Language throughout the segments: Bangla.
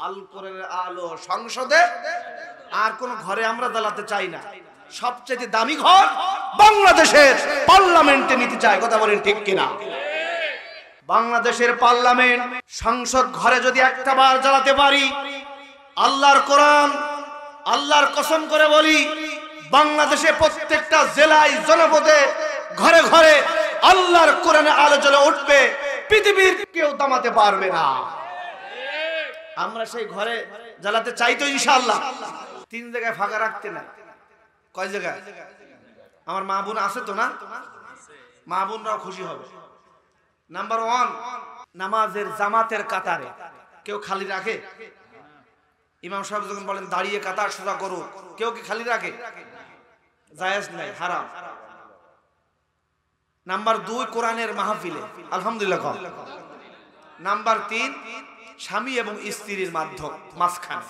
আল কোরআনের আলো সংসদে আর কোন ঘরে আমরা জ্বালাতে চাই না। সবচেয়ে দামি ঘর বাংলাদেশের পার্লামেন্টে নিতে চাই। কথা বলেন ঠিক কিনা? বাংলাদেশের পার্লামেন্ট সংসদ ঘরে যদি একটা বার জ্বালাতে পারি, আল্লাহর কোরআন, আল্লাহর কসম করে বলি, বাংলাদেশে প্রত্যেকটা জেলায় জনপদে ঘরে ঘরে আল্লাহর কোরআনে আলো জ্বলে উঠবে, পৃথিবীর কেউ থামাতে পারবে না। আমরা সেই ঘরে জ্বালাতে চাই তো ইনশাআল্লাহ। 3 জায়গায় ফাঁকা রাখতে না। কয় জায়গায়? আমার মা বোন আছে তো না? মা বোনরাও খুশি হবে। নাম্বার 1, নামাজের জামাতের কাতারে কেউ খালি রাখে? ইমাম সাহেব যখন বলেন দাঁড়িয়ে কাতার সোজা করো, কেউ কি খালি রাখে? জায়েজ নাই, হারাম। নাম্বার 2, কোরআনের মাহফিলে আলহামদুলিল্লাহ। নাম্বার 3, স্বামী এবং স্ত্রীর মাঝখানে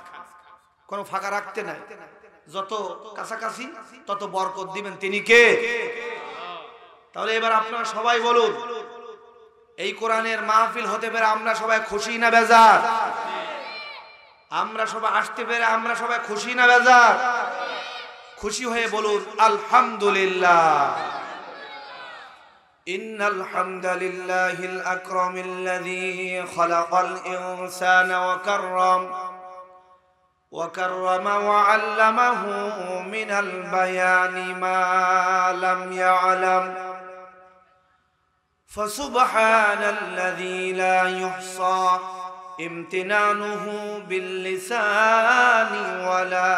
কোনো ফাঁকা রাখতে নাই। যত কাছাকাছি তত বরকত দিবেন তিনি কে? তাহলে এবার আপনারা সবাই বলুন, এই কোরআনের মাহফিল হতে পেরে আমরা সবাই খুশি না বেজার? আমরা সবাই আসতে পেরে আমরা সবাই খুশি না বেজার? খুশি হয়ে বলুন আলহামদুলিল্লাহ। ইন্নাল হামদালিল্লাহিল আকরামিল্লাযী খালাকাল ইনসানা ওয়া কাররামা ওয়া আল্লামাহু মিনাল বায়ানি মা লাম ইয়ালাম ফাসুবহানাল্লাযী লা ইহসা ইমতিনানুহু বিল লিসানি ওয়ালা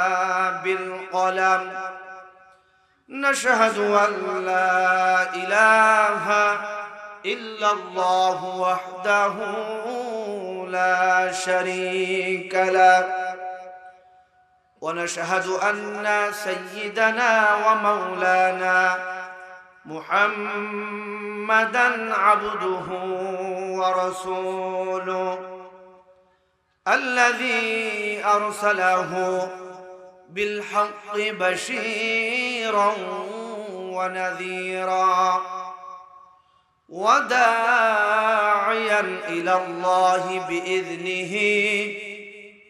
বিল কলাম نشهد أن لا إله إلا الله وحده لا شريك له ونشهد أن سيدنا ومولانا محمدا عبده ورسوله الذي أرسله بالحق بشيرا ونذيرا وداعيا إلى الله بإذنه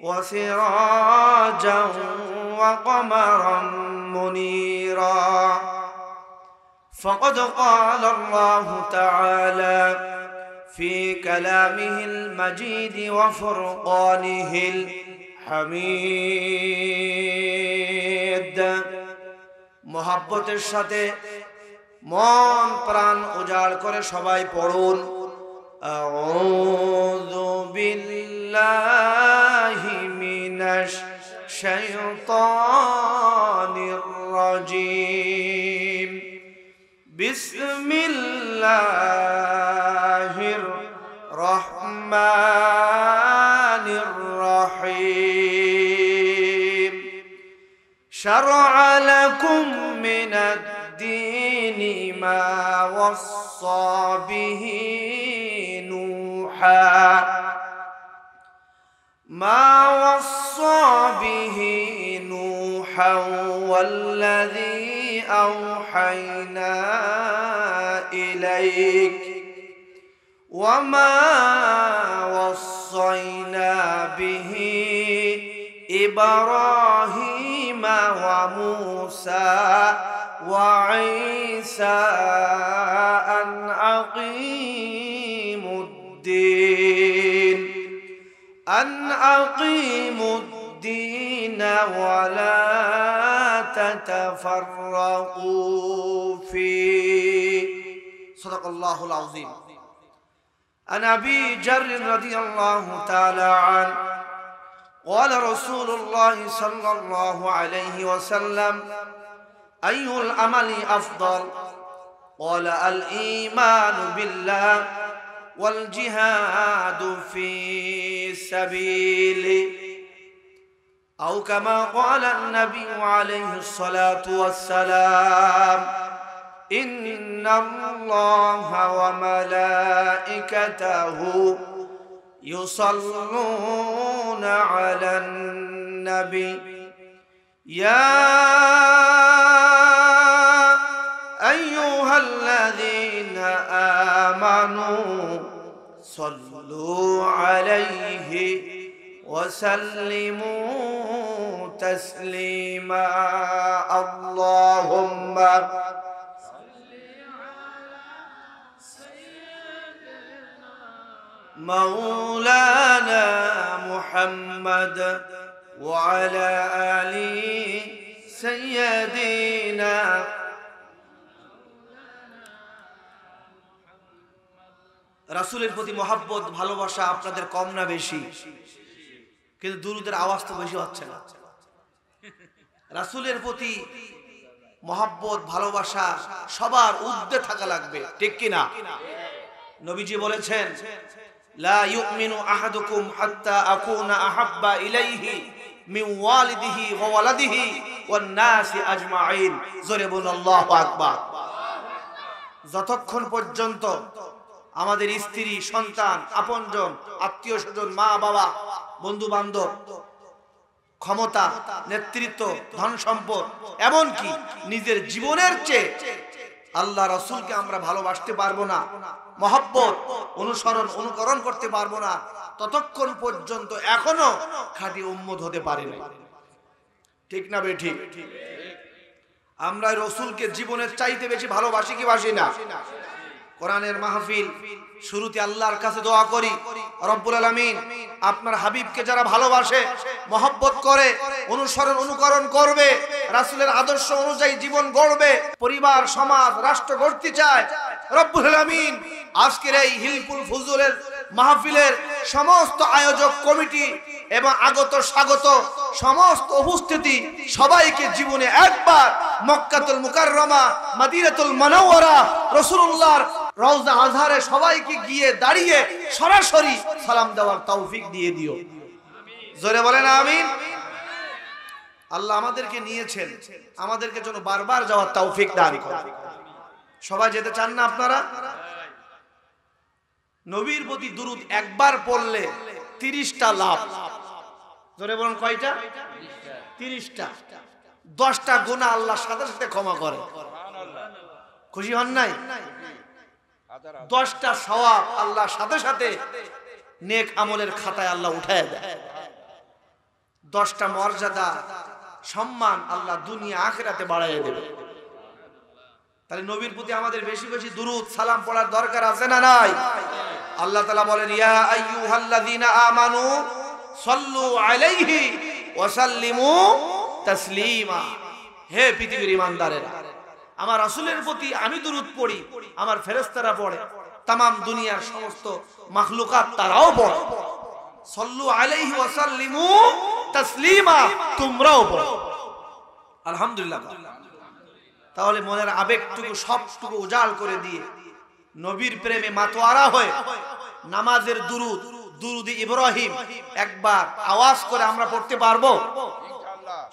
وسراجا وقمرا منيرا فقد قال الله تعالى في كلامه المجيد وفرقانه হামিদ। মোহাব্বতের সাথে মন প্রাণ উজাড় করে সবাই পড়ুন আউযু বিল্লাহি মিনাশ শাইতানির রাজীম বিসমিল্লাহির রহমানির রহিম شرع لكم من الدين ما وصى به نوحا والذي أوحينا إليك وما وصينا به إبراهيم وموسى وعيسى أن أقيموا الدين ولا تتفرقوا فيه صدق الله العظيم. عن أبي ذر رضي الله تعالى عنه قال رسول الله صلى الله عليه وسلم أي العمل أفضل؟ قال الإيمان بالله والجهاد في سبيله أو كما قال النبي عليه الصلاة والسلام إن الله وملائكته يصلون على النبي يا أيها الذين آمنوا صلوا عليه وسلموا تسليما اللهم مولانا محمد وعلى آل سيدنا রাসূলের প্রতি মহব্বত ভালোবাসা আপনাদের কম না বেশি? কিন্তু দুরূদের আওয়াজ তো বেশি হচ্ছে না। রাসূলের প্রতি মহব্বত ভালোবাসা সবার ঊর্ধ্বে থাকা লাগবে, ঠিক কি না? নবীজি বলেছেন লা ইউমিনু আহাদুকুম হাত্তা আকুনা আহাব্বা ইলাইহি মিন ওয়ালিদিহি ওয়া ওয়ালাদিহি ওয়ান নাসি আজমাইন। জোরে বলুন আল্লাহু আকবার। যতক্ষণ পর্যন্ত আমাদের স্ত্রী, সন্তান, আপনজন, আত্মীয় স্বজন, মা বাবা, বন্ধু বান্ধব, ক্ষমতা, নেতৃত্ব, ধন সম্পদ, এমনকি নিজের জীবনের চেয়ে আল্লাহ রাসূলকে আমরা ভালোবাসতে পারবো না, মহব্বত অনুকরণ করতে পারবো না, ততক্ষণ পর্যন্ত এখনো খাঁটি উম্মত হতে পারি না, ঠিক না বেঠিক? আমরা রাসূলকে জীবনের চাইতে বেশি ভালোবাসি কি বাসি না? কোরআনের মাহফিল শুরুতে আল্লাহর কাছে দোয়া করি, রব্বুল আলামিন আপনার হাবিবকে যারা ভালোবাসে, মহব্বত করে, অনুকরণ করবে, রাসূলের আদর্শ অনুযায়ী জীবন গড়বে, পরিবার, সমাজ, রাষ্ট্র গড়তে চায়, রব্বুল আলামিন আজকের এই হিলফুল ফুজুলের মাহফিলের সমস্ত আয়োজক কমিটি এবং আগত স্বাগত সমস্ত উপস্থিতি সবাইকে জীবনে একবার মক্কাতুল মুকাররমা, মদিনাতুল মুনাওয়ারা, রাসূলুল্লাহর রওজা আজহারে সবাইকে গিয়ে দাঁড়িয়ে সরাসরি সালাম দেওয়ার তৌফিক দিয়ে দিও। জোরে বলেন আমিন। আল্লাহ আমাদেরকে নিয়েছেন, আমাদেরকে যেন বারবার যাওয়ার তৌফিক দান করেন। সবাই যেতে চান না আপনারা? নবীর প্রতি দুরূদ একবার পড়লে 30টা লাভ। জোরে বলেন কয়টা? 30টা। 10টা গুনাহ আল্লাহর সাথে সাথে ক্ষমা করে। খুশি হন নাই? 10টা সওয়াব আল্লাহর সাথে সাথে নেক আমলের খাতায় আল্লাহ উঠায় দেয়। 10টা মর্যাদা, সম্মান আল্লাহ দুনিয়া আখিরাতে বাড়ায় দেবে। তাহলে নবীর প্রতি আমাদের বেশি বেশি দুরূদ সালাম পড়ার দরকার আছে না নাই? আল্লাহ তাআলা বলেন ইয়া আইয়ুহাল্লাযীনা আমানু সাল্লু আলাইহি ওয়া সাল্লিমু তাসলিমা। হে পৃথিবীর ঈমানদারেরা, আমার রাসূলের প্রতি আমি দুরূদ পড়ি, আমার ফেরেশতারা পড়ে, तमाम দুনিয়ার সমস্ত মাখলুকাত তারাও পড়ে। সাল্লু আলাইহি ওয়া সাল্লিমু তাসলিমা, তোমরাও পড়ো। আলহামদুলিল্লাহ। তাহলে মনের আবেগটুকু সবটুকু উজাড় করে দিয়ে নবীর প্রেমে মাতোয়ারা হয়ে নামাজের দুরূদ, দুরূদে ইব্রাহিম একবার আওয়াজ করে আমরা পড়তে পারবো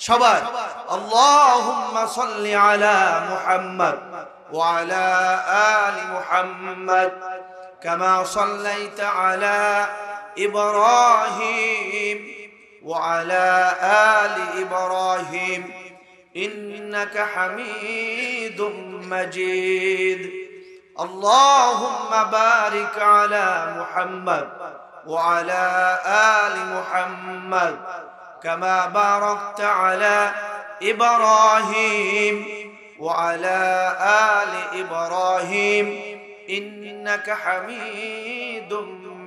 সবাই? আল্লাহুম্মা সাল্লি আলা মুহাম্মদ ওয়া আলা আলি মুহাম্মদ কামা সাল্লাইতা আলা ইব্রাহিম ওয়া আলা আলি ইব্রাহিম إنك حميد مجيد اللهم بارك على محمد وعلى آل محمد كما باركت على إبراهيم وعلى آل إبراهيم إنك حميد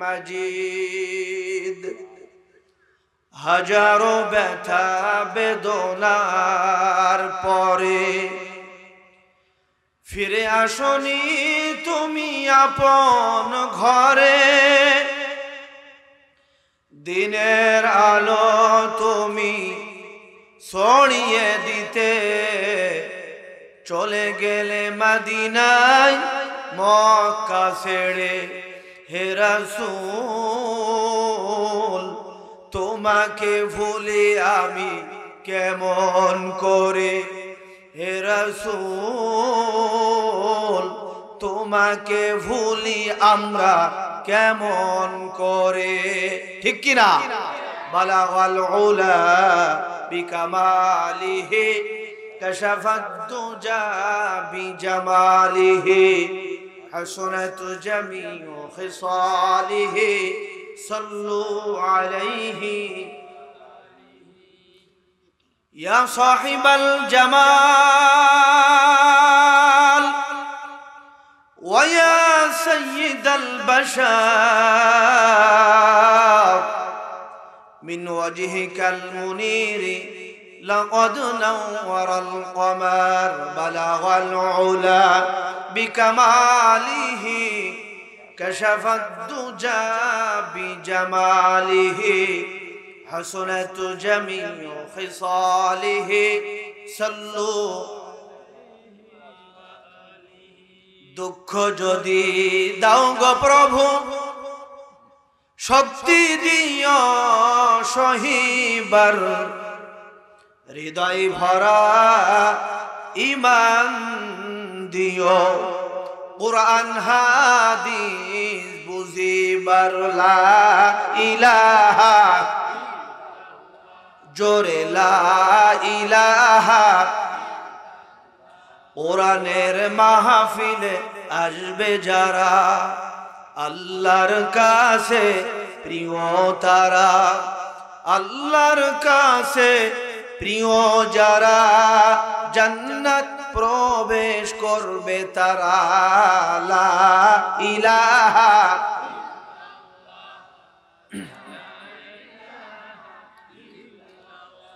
مجيد হাজারো ব্যথা বেদনার পরে ফিরে আসনি তুমি আপন ঘরে, দিনের আলো তুমি ছড়িয়ে দিতে চলে গেলে মদিনায় মক্কা ছেড়ে। হে রাসূল তোমাকে ভুলে আমি কেমন করে, হে রাসূল তোমাকে ভুলি আমরা কেমন করে, ঠিক কি না? বালাগাল উলা বিকামালিহি কাশাফাত দুজা বিজামালিহি হাসনাত জামিউ খিসালিহি সাল্লু আলাইহি ইয়া সাহিবাল জামাল ওয়া ইয়া সাইয়্যিদাল বাশার মিন ওয়াজহিকাল মুনীর لقد نور القمر بلغ العلا بكماله كشف الدجى بجماله حسنت جميع خصاله صلوا দুঃখ যদি দাও গো প্রভু শক্তি দিও সহিবার হৃদয় ভরা ঈমান দিও কুরআন হাদিস বুঝিবার লা ইলাহা জোরে লা ইলাহা কোরআনের মাহফিলে আসবে যারা আল্লাহর কাছে প্রিয় তারা আল্লাহর কাছে প্রিয় যারা জান্নাত প্রবেশ করবে তারা লা ইলাহা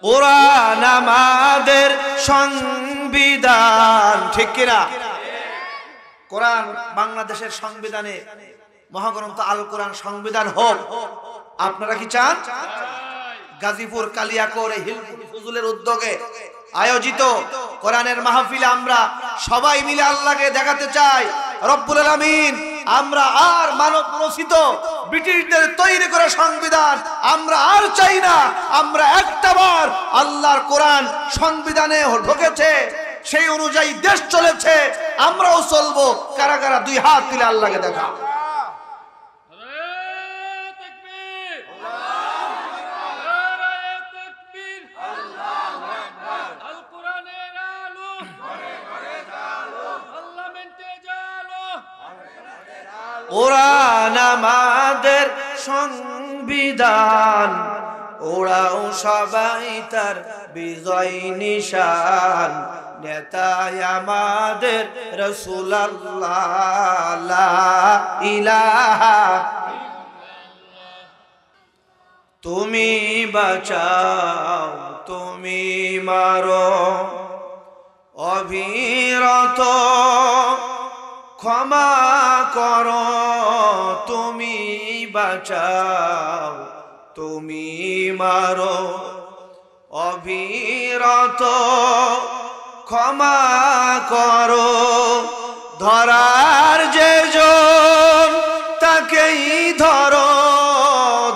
কোরআন আমাদের সংবিধান ঠিক কিনা কোরআন বাংলাদেশের সংবিধানে মহাগ্রন্থ আল কোরআন সংবিধান হোক আপনারা কি চান গাজীপুর কালিয়াকৈর হিলপুরি ফজলের উদ্যোগে আয়োজিত কোরআনের মাহফিলে আমরা সবাই মিলে আল্লাহকে দেখাতে চাই রব্বুল আলামিন আমরা আর মানব রচিত ব্রিটিশদের তৈরি করা সংবিধান আমরা আর চাই না আমরা একটাবার আল্লাহর কোরআন সংবিধানে ঢুকেছে সেই অনুযায়ী দেশ চলেছে আমরাও চলবো কারা কারা দুই হাত তুলে আল্লাহকে দেখা কোরআন আমাদের সংবিধান ওরাও সবাই তার বিজয় নিশান নেতায় আমাদের রাসূলুল্লাহ লা ইলাহা তুমি বাঁচাও তুমি মারো অবিরত ক্ষমা করো তুমি বাঁচাও তুমি মারো অবিরত ক্ষমা করো ধরার যে জন তাকেই ধরো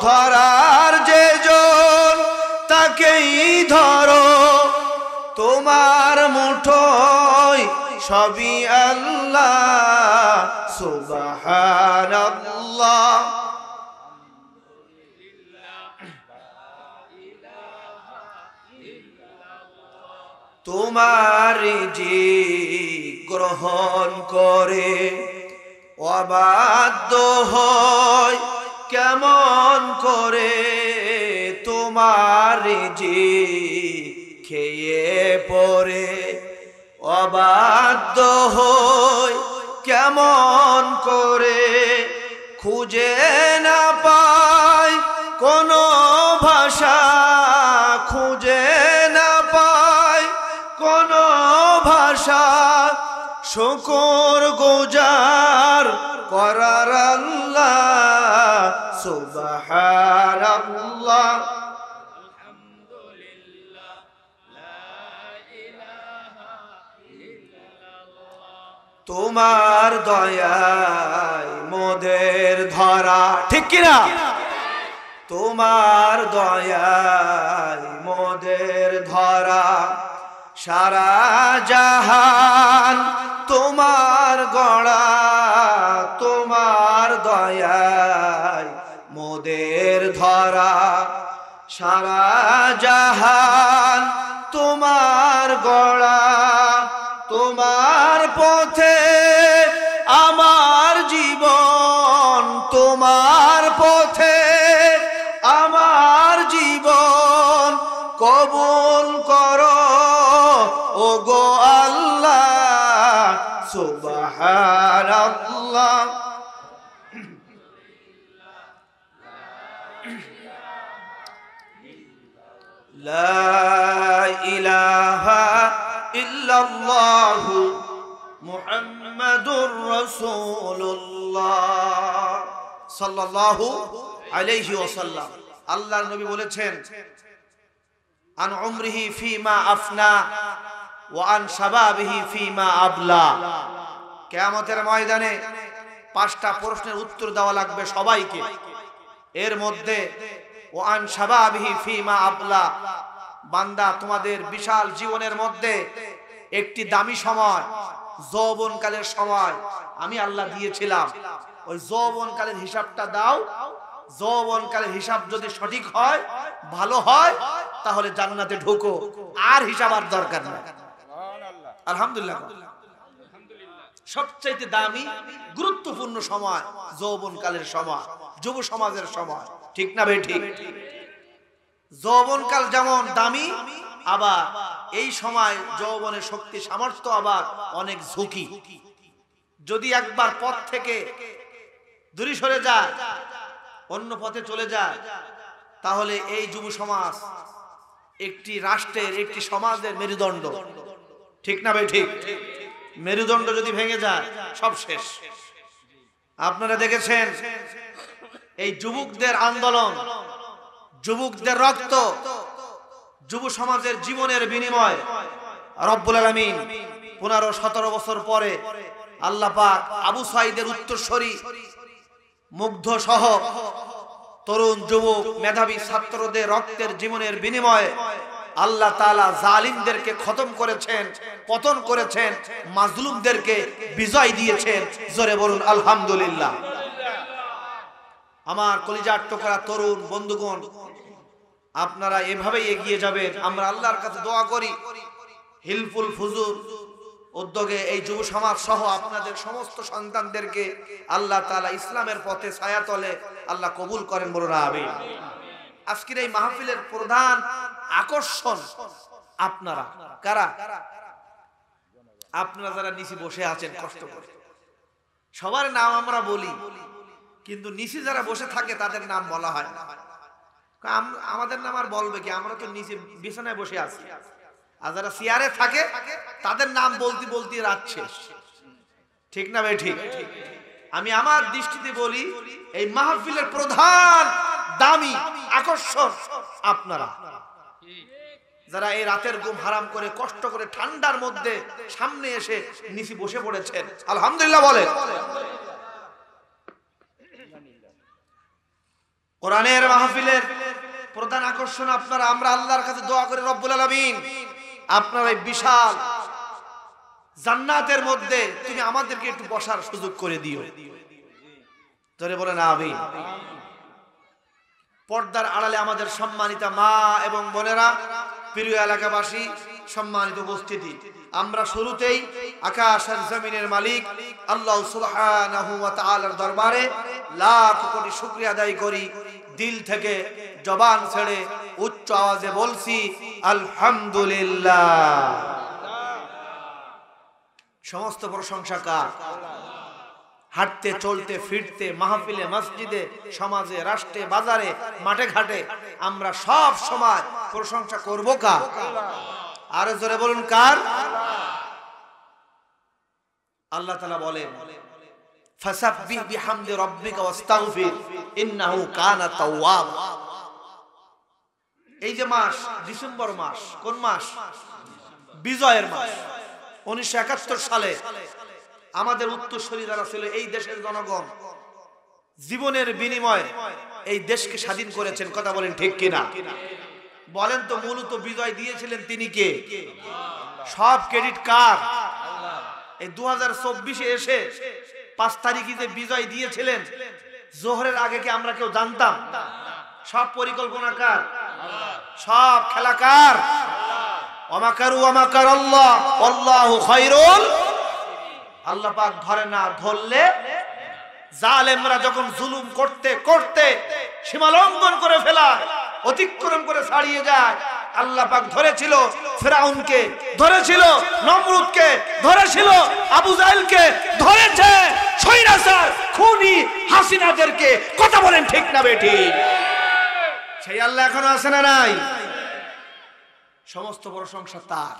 ধরার যে জন তাকেই ধরো তোমার মুঠোয় সবই আল্লাহ সুবহানাল্লাহ তোমার জি গ্রহণ করে অবাধ্য হয় কেমন করে তোমার জি খেয়ে পড়ে অবাধ্য হয় কেমন করে খুঁজে না পায় কোনো ভাষা খুঁজে না পায় কোনো ভাষা শুকর গুজার করার আল্লাহ সুবহানাল্লাহ তোমার দয়ায় মোদের ধরা ঠিক কিনা তোমার দয়ায় মোদের ধরা সারা জাহান তোমার গড়া তোমার দয়ায় মোদের ধরা সারা জাহান তোমার গড়া তোমার পথে আমার জীবন তোমার পথে কবুল করো ও গো আল্লাহ সুবহানাল্লাহ লা ইলাহা ইল্লাল্লাহু মুহাম্মাদুর রাসূলুল্লাহ সাল্লাল্লাহু আলাইহি ওয়াসাল্লাম। আল্লাহর নবী বলেছেন আন উমরিহি ফিমা আফনা ওয়া আন শাবাবিহি ফিমা আবলা। কিয়ামতের ময়দানে 5টা প্রশ্নের উত্তর দেওয়া লাগবে সবাইকে। এর মধ্যে ওয়া আন শাবাবিহি ফিমা আবলা, বান্দা তোমাদের বিশাল জীবনের মধ্যে একটি দামি সময় যৌবনকালের সময় আমি আল্লাহ দিয়েছিলাম, ওই যৌবনকালের হিসাবটা দাও। যৌবনকালের হিসাব যদি সঠিক হয়, ভালো হয়, তাহলে জান্নাতে ঢোকো, আর হিসাব আর দরকার নেই। আলহামদুলিল্লাহ। সবচাইতে দামি গুরুত্বপূর্ণ সময় যৌবনকালের সময়, যুব সমাজের সময়, ঠিক না ভাই? ঠিক। যৌবনকাল যেমন দামি, আবার এই সময় যৌবনের শক্তি সামর্থ্য আবার অনেক ঝুঁকি। যদি একবার পথ থেকে দূরে সরে যায়, অন্য পথে চলে যায়, তাহলে এই যুব সমাজ একটি রাষ্ট্রের, একটি সমাজের মেরুদণ্ড, ঠিক না ভাই? ঠিক। মেরুদণ্ড যদি ভেঙে যায়, সব শেষ। আপনারা দেখেছেন এই যুবকদের আন্দোলন, যুবকদের রক্ত, যুব সমাজের জীবনের বিনিময় রব্বুল আলামিন 15-17 বছর পরে আল্লাহ পাক আবু সাঈদের উত্তরসূরি মুগ্ধ সহ তরুণ যুবক মেধাবী ছাত্রদের রক্তের জীবনের বিনিময়ে আল্লাহ তাআলা জালিমদেরকে খতম করেছেন, পতন করেছেন, মাজলুমদেরকে বিজয় দিয়েছেন। জোরে বলুন আলহামদুলিল্লাহ। আমার কলিজার টুকরা তরুণ বন্ধুগণ, আপনারা এভাবেই এগিয়ে যাবেন। আমরা আল্লাহর কাছে দোয়া করি হিলফুল ফুজুর উদ্যোগে এই যুব সমাজ সহ আপনাদের সমস্ত সন্তানদেরকে আল্লাহ তাআলা ইসলামের পথে ছায়াতলে আল্লাহ কবুল করেন, বলুন আমিন। আজকের এই মাহফিলের প্রধান আকর্ষণ আপনারা কারা? আপনারা যারা নিচে বসে আছেন কষ্ট করে। সবার নাম আমরা বলি, কিন্তু নিচে যারা বসে থাকে তাদের নাম বলা হয় না। আমাদের নাম আর বলবে কি? আমরা তো নিচে বিছানায় বসে আছি। আর যারা চেয়ারে থাকে তাদের নাম বলতে বলতে রাত শেষ, ঠিক না ভাই? ঠিক। আমি আমার দৃষ্টিতে বলি এই মাহফিলের প্রধান দামি আকর্ষণ আপনারা, যারা এই রাতের ঘুম হারাম করে কষ্ট করে ঠান্ডার মধ্যে সামনে এসে নিচে বসে পড়েছেন। আলহামদুলিল্লাহ বলে। কোরআনের মাহফিলের প্রধান আকর্ষণ আপনারা। আমরা আল্লাহর কাছে দোয়া করি রব্বুল আলামিন আপনার এই বিশাল জান্নাতের মধ্যে তুমি আমাদেরকে একটু বসার সুযোগ করে দিও। জোরে বলেন আমিন। পর্দার আড়ালে আমাদের সম্মানিতা মা এবং বোনেরা, প্রিয় এলাকাবাসী, সম্মানিত উপস্থিতি, আমরা শুরুতেই আকাশ আর জমিনের মালিক আল্লাহ সুবহানাহু ওয়া তাআলার দরবারে লাখ কোটি শুকরিয়া আদায় করি। দিল থেকে জবান ছেড়ে উচ্চ আওয়াজে বলছি আলহামদুলিল্লাহ। সমস্ত প্রশংসা কার? হাঁটতে চলতে ফিরতে মাহফিলে মসজিদে সমাজে রাষ্ট্রে বাজারে মাঠে ঘাটে আমরা সব সময় প্রশংসা করব কার? আরো জোরে বলুন কার? আল্লাহ তাআলা বলেন ফাসাব্বিহ বিহামদি রাব্বিকা ওয়াস্তাগফির ইন্নাহু কানা তাওয়াব। এই যে মাস ডিসেম্বর মাস, কোন মাস? বিজয়ের মাস। 1971 সালে আমাদের উত্তরসূরি যারা ছিল এই দেশের জনগণ জীবনের বিনিময়ে এই দেশকে স্বাধীন করেছেন। কথা বলেন ঠিক কিনা? বলেন তো মূলত বিজয় দিয়েছিলেন তিনি কে? সব ক্রেডিট কার? এই 2024-এ এসে 5 তারিখে যে বিজয় দিয়েছিলেন, জোহরের আগে কি আমরা কেউ জানতাম? সব পরিকল্পনা কার? সব খেলা কার? ওয়ামাকারু ওয়ামাকারাল্লাহ আল্লাহু খায়রুল। আল্লাহ পাক ধরে না, ধরলে জালেমরা যখন জুলুম করতে করতে সীমা লঙ্ঘন করে ফেলায়, অতিক্রম করে ছাড়িয়ে যায়, আল্লাহ পাক ধরেছিল ফিরাউনকে, ধরেছিল নমরুদকে, ধরেছিল আবু জাহেলকে, ধরেছে স্বৈরাচার খুনি হাসিনাদেরকে। কথা বলেন ঠিক না বেঠিক? সেই আল্লাহ এখনো আছে না নাই? সমস্ত প্রশংসা তার,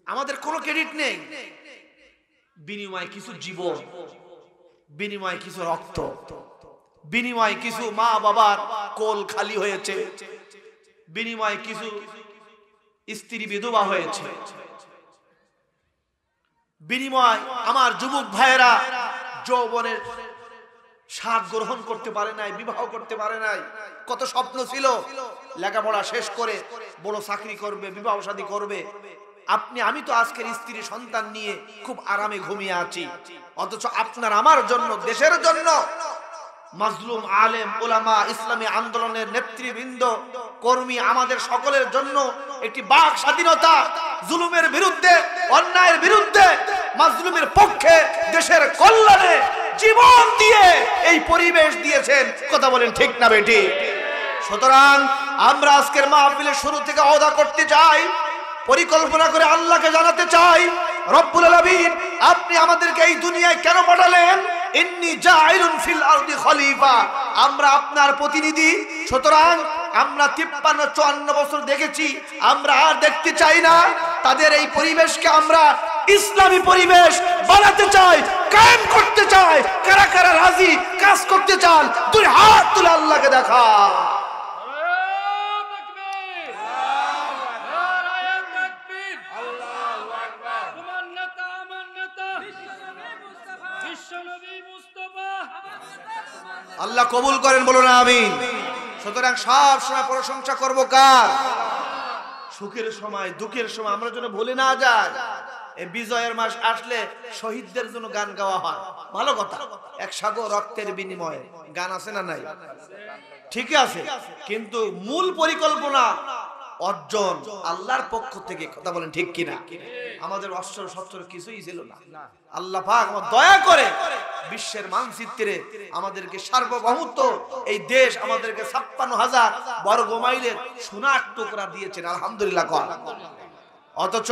আমাদের কোনো ক্রেডিট নেই। বিনিময়ে কিছু জীবন, বিনিময়ে কিছু রক্ত, বিনিময়ে কিছু মা বাবার কোল খালি হয়েছে, বিনিময়ে কিছু স্ত্রী বিধবা হয়েছে, বিনিময় আমার যুবক ভাইয়েরা যৌবনের স্বাদ গ্রহণ করতে পারে নাই, বিবাহ করতে পারে নাই। কত স্বপ্ন ছিল, লেখাপড়া শেষ করে বড় চাকরি করবে, বিবাহ শাদী করবে। আমি তো আজকের স্ত্রী সন্তান নিয়ে খুব আরামে ঘুমিয়ে আছি, অথচ আপনার আমার জন্য, দেশের জন্য মাজলুম আলেম ওলামা, ইসলামী আন্দোলনের নেতৃবৃন্দ, কর্মী, আমাদের সকলের জন্য একটি বাক স্বাধীনতা, জুলুমের বিরুদ্ধে, অন্যায়ের বিরুদ্ধে, মাজলুমের পক্ষে, দেশের কল্যাণে জীবন দিয়ে এই পরিবেশ দিয়েছেন। কথা বলেন ঠিক না বেটি? সুতরাং আমরা আজকের মাহফিলের শুরু থেকে ওয়াদা করতে চাই, পরিকল্পনা করে আল্লাহকে জানাতে চাই, রব্বুল আলামিন আপনি আমাদেরকে এই দুনিয়ায় কেন পাঠালেন? ইন্নী জাইলুন ফিল আরদি খলিফা, আমরা আপনার প্রতিনিধি। সুতরাং আমরা 53-54 বছর দেখেছি, আমরা আর দেখতে চাই না। তাদের এই পরিবেশকে আমরা ইসলামী পরিবেশ বানাতে চাই, কায়েম করতে চাই। কারা কারা রাজি কাজ করতে চান? দুই হাত তুলে আল্লাহকে দেখা। আল্লাহ কবুল করেন, বলুন আমিন। সুতরাং সব সময় প্রশংসা করব কার? সুখের সময়, দুঃখের সময় আমরা যেন ভুলে না যাই। এই বিজয়ের মাস আসলে শহীদদের জন্য গান গাওয়া হয়, ভালো কথা। এক সাগর রক্তের বিনিময়ে গান আছে না নাই? ঠিক আছে, কিন্তু মূল পরিকল্পনা অর্জন আল্লাহর পক্ষ থেকে। কথা বলেন ঠিক কিনা? আমাদের অস্ত্র শস্ত্র কিছুই ছিল না। আল্লাহ পাক দয়া করে বিশ্বের মানচিত্রে আমাদেরকে সার্বভৌমত্ব, এই দেশ আমাদেরকে 56,000 বর্গ মাইলের সোনার টুকরা দিয়েছেন, আলহামদুলিল্লাহ। অথচ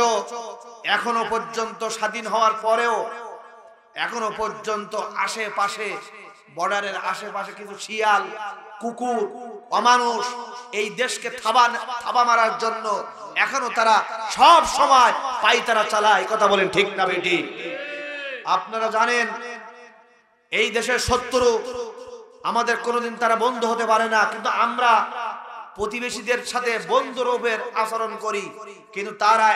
এখনো পর্যন্ত স্বাধীন হওয়ার পরেও এখনো পর্যন্ত আশেপাশে, বর্ডারের আশেপাশে কিছু শিয়াল, কুকুর, অমানুষ এই দেশকে থাবা মারার জন্য এখনো তারা সব সময় পাইতারা চালায়। কথা বলেন ঠিক না বেটি? আপনারা জানেন এই দেশের শত্রু আমাদের কোনোদিন তারা বন্ধু হতে পারে না, কিন্তু আমরা প্রতিবেশীদের সাথে বন্ধুরূপের আচরণ করি। কিন্তু তারা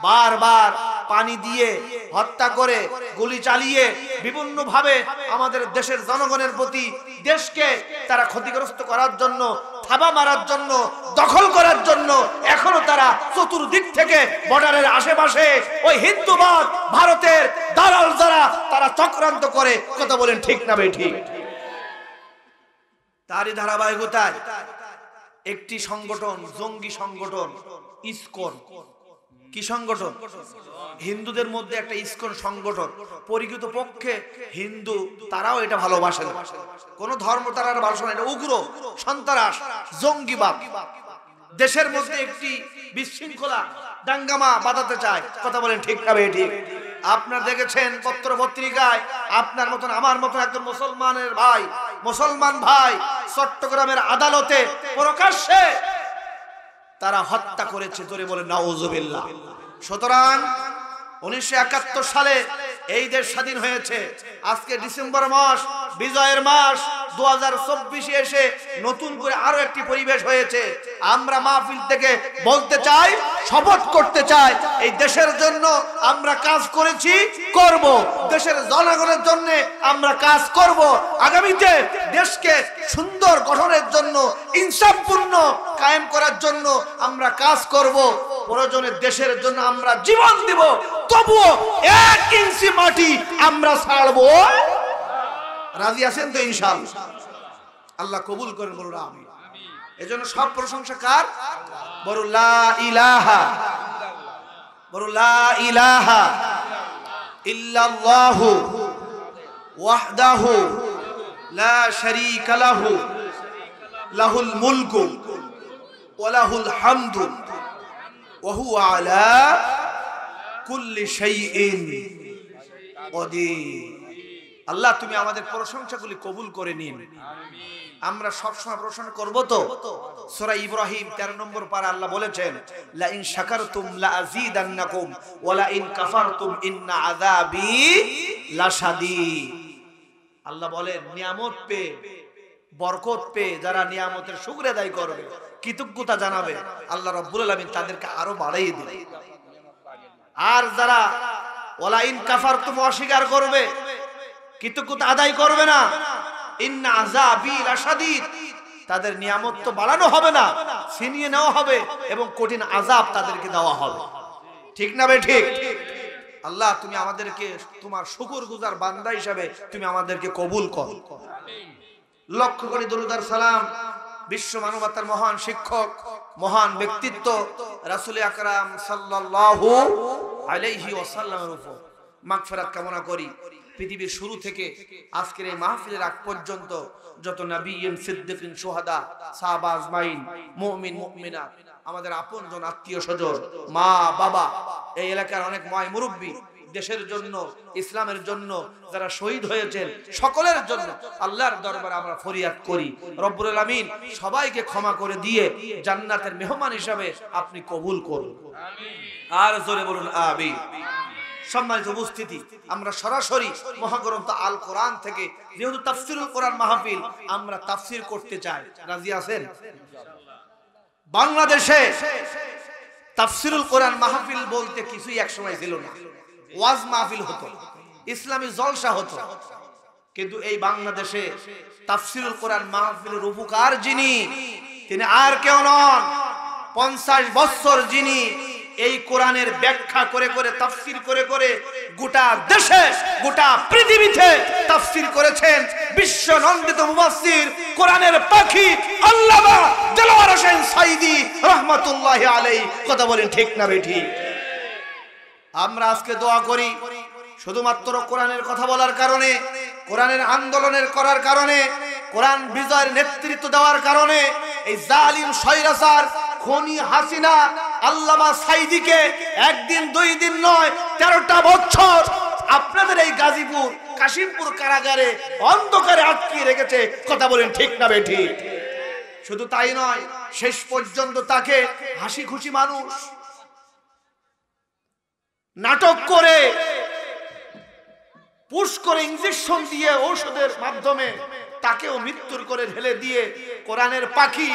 বারবার পানি দিয়ে, হত্যা করে, গুলি চালিয়ে বিভিন্ন ভাবে আমাদের দেশের জনগণের প্রতি, দেশকে তারা ক্ষতিগ্রস্ত করার জন্য, থাবা মারার জন্য, দখল করার জন্য এখনো তারা চতুর্দিক থেকে বর্ডারের আশেপাশে ওই হিন্দুবাদ, ভারতের দালাল যারা, তারা চক্রান্ত করে। কথা বলেন ঠিক না বেঠিক? তারই ধারাবাহিকতায় একটি সংগঠন, জঙ্গি সংগঠন ইসকন। কি সংগঠন? হিন্দুদের মধ্যে একটা ইসকন সংগঠন, পরিচিত পক্ষে হিন্দু, তারাও এটা ভালোবাসে না, কোন ধর্ম তারা ভালোবাসে না। এটা উগ্র সন্ত্রাস, জঙ্গিবাদ, দেশের মধ্যে একটি বিশৃঙ্খলা, দাঙ্গামা বাঁধাতে চায়। কথা বলেন ঠিক না বেঠিক? আপনারা দেখেছেন পত্র পত্রিকায়, আপনার মতন আমার মতন একজন মুসলমান ভাই চট্টগ্রামের আদালতে প্রকাশ্যে তারা হত্যা করেছে, ধরে বলে নাউজুবিল্লাহ। সুতরাং 1971 সালে এই দেশ স্বাধীন হয়েছে। আজকে ডিসেম্বর মাস, বিজয়ের মাস 2024 এসে নতুন করে আরো একটি পরিবেশ হয়েছে। আমরা মাহফিল থেকে বলতে চাই, শপথ করতে চাই, এই দেশের জন্য আমরা কাজ করেছি, করব। দেশের জনগণের জন্য আমরা কাজ করব। আগামীতে দেশকে সুন্দর গঠনের জন্য, ইনসাফপূর্ণ কায়েম করার জন্য আমরা কাজ করব। প্রয়োজনে দেশের জন্য আমরা জীবন দিব, তবুও 1 ইঞ্চি মাটি আমরা ছাড়বো। রাজি আছেন তো? ইনশাআল্লাহ আল্লাহ কবুল করেন, বলুন আমিন। এজন্য সব প্রশংসা কার? বলু লা ইলাহা, বলু লা ইলাহা ইল্লাল্লাহু ওয়াহদাহু লা শারীকা লাহু লাহুল মুলকু ওয়ালাহুল হামদু ওয়া হুয়া আলা কুল্লি শাইইন কদির। আল্লাহ তুমি আমাদের প্রশংসাগুলি কবুল করে নিন। আমরা সব সময় প্রশংসা করব তো। সূরা ইব্রাহিম 13 নম্বর পারা আল্লাহ বলেছেন, লা ইন শাকারতুম লা আযীদান্নাকুম ওয়া লা ইন কাফারতুম ইন্না আযাবি লাশাদীদ। আল্লাহ বলেন, নিয়ামত পেয়ে, বরকত পেয়ে যারা নিয়ামতের শুকর আদায় করবে, কৃতজ্ঞতা জানাবে, আল্লাহ রাব্বুল আলামিন তাদেরকে আরো বাড়িয়ে দিবে। আর যারা ওয়ালা ইন কাফারতুম অস্বীকার করবে, কৃতজ্ঞতা আদায় করবে না, ইন্না আযাবি লাশাদীদ, তাদের নিয়ামত তো বাড়ানো হবে না, ছিনিয়ে নেওয়া হবে এবং কঠিন আযাব তাদেরকে দেওয়া হবে। ঠিক না বে ঠিক? আল্লাহ তুমি আমাদেরকে তোমার শুকরগুজার বান্দা হিসাবে তুমি আমাদেরকে কবুল করো। লক্ষ কোটি দরুদ আর সালাম বিশ্ব মানবতার মহান শিক্ষক, মহান ব্যক্তিত্ব রাসূল আকরাম সাল্লাল্লাহু আলাইহি ওয়াসাল্লামের উপর মাগফিরাত কামনা করি। পৃথিবীর শুরু থেকে আজকের এই মাহফিলের আগ পর্যন্ত যত নবীন, সিদ্দিকিন, শুহাদা, সাহাবা আজমাইন, মুমিন, মুমিনাত, আমাদের আপনজন, আত্মীয় স্বজন, মা বাবা, এই এলাকার অনেক ময় মুরব্বী, দেশের জন্য, ইসলামের জন্য যারা শহীদ হয়েছেন, সকলের জন্য আল্লাহর দরবারে আমরা ফরিয়াদ করি, রব্বুল আলামিন সবাইকে ক্ষমা করে দিয়ে জান্নাতের মেহমান হিসাবে আপনি কবুল করুন। আর জোরে বলুন আমিন। সম্মানিত উপস্থিতি, আমরা সরাসরি মহাগ্রন্থ আল কোরআন থেকে, যেহেতু তাফসীরুল কোরআন মাহফিল, আমরা তাফসীর করতে চাই। রাজি আছেন? বাংলাদেশে তাফসীরুল কোরআন মাহফিল বলতে কিছুই একসময় ছিল না। ওয়াজ মাহফিল হতো, ইসলামী জলসা হতো, কিন্তু এই বাংলাদেশে তাফসীরুল কোরআন মাহফিলের উপকার যিনি, তিনি আর কেউ নন, 50 বছর যিনি এই কোরআনের ব্যাখ্যা করে করে, তাফসীর করে করে গোটা দেশে, গোটা পৃথিবীতে তাফসীর করেছেন বিশ্ব নন্দিত মুফাসসির, কোরআনের পাখি আল্লামা দেলোয়ার হোসেন সাঈদী রাহমাতুল্লাহি আলাইহি। কথা বলেন ঠিক না বেঠিক? আমরা আজকে দোয়া করি শুধুমাত্র কোরআনের কথা বলার কারণে, কোরআনের আন্দোলনের করার কারণে, কোরআন বিজয়ের নেতৃত্ব দেওয়ার কারণে এই জালিম স্বৈরাচার খনি হাসিনা আল্লামা সাঈদীকে একদিন 2 দিন নয় 13টা বছর আপনাদের এই গাজীপুর কাশিমপুর কারাগারে অন্ধকারে আটকে রেখেছে। কথা বলেন ঠিক না বেঠিক? শুধু তাই নয়, শেষ পর্যন্ত তাকে হাসি খুশি মানুষ নাটক করে, পুশ করে, ইনজেকশন দিয়ে, ঔষধের মাধ্যমে তাকেও মৃত্যুর করে ঢেলে দিয়ে কোরআনের পাখি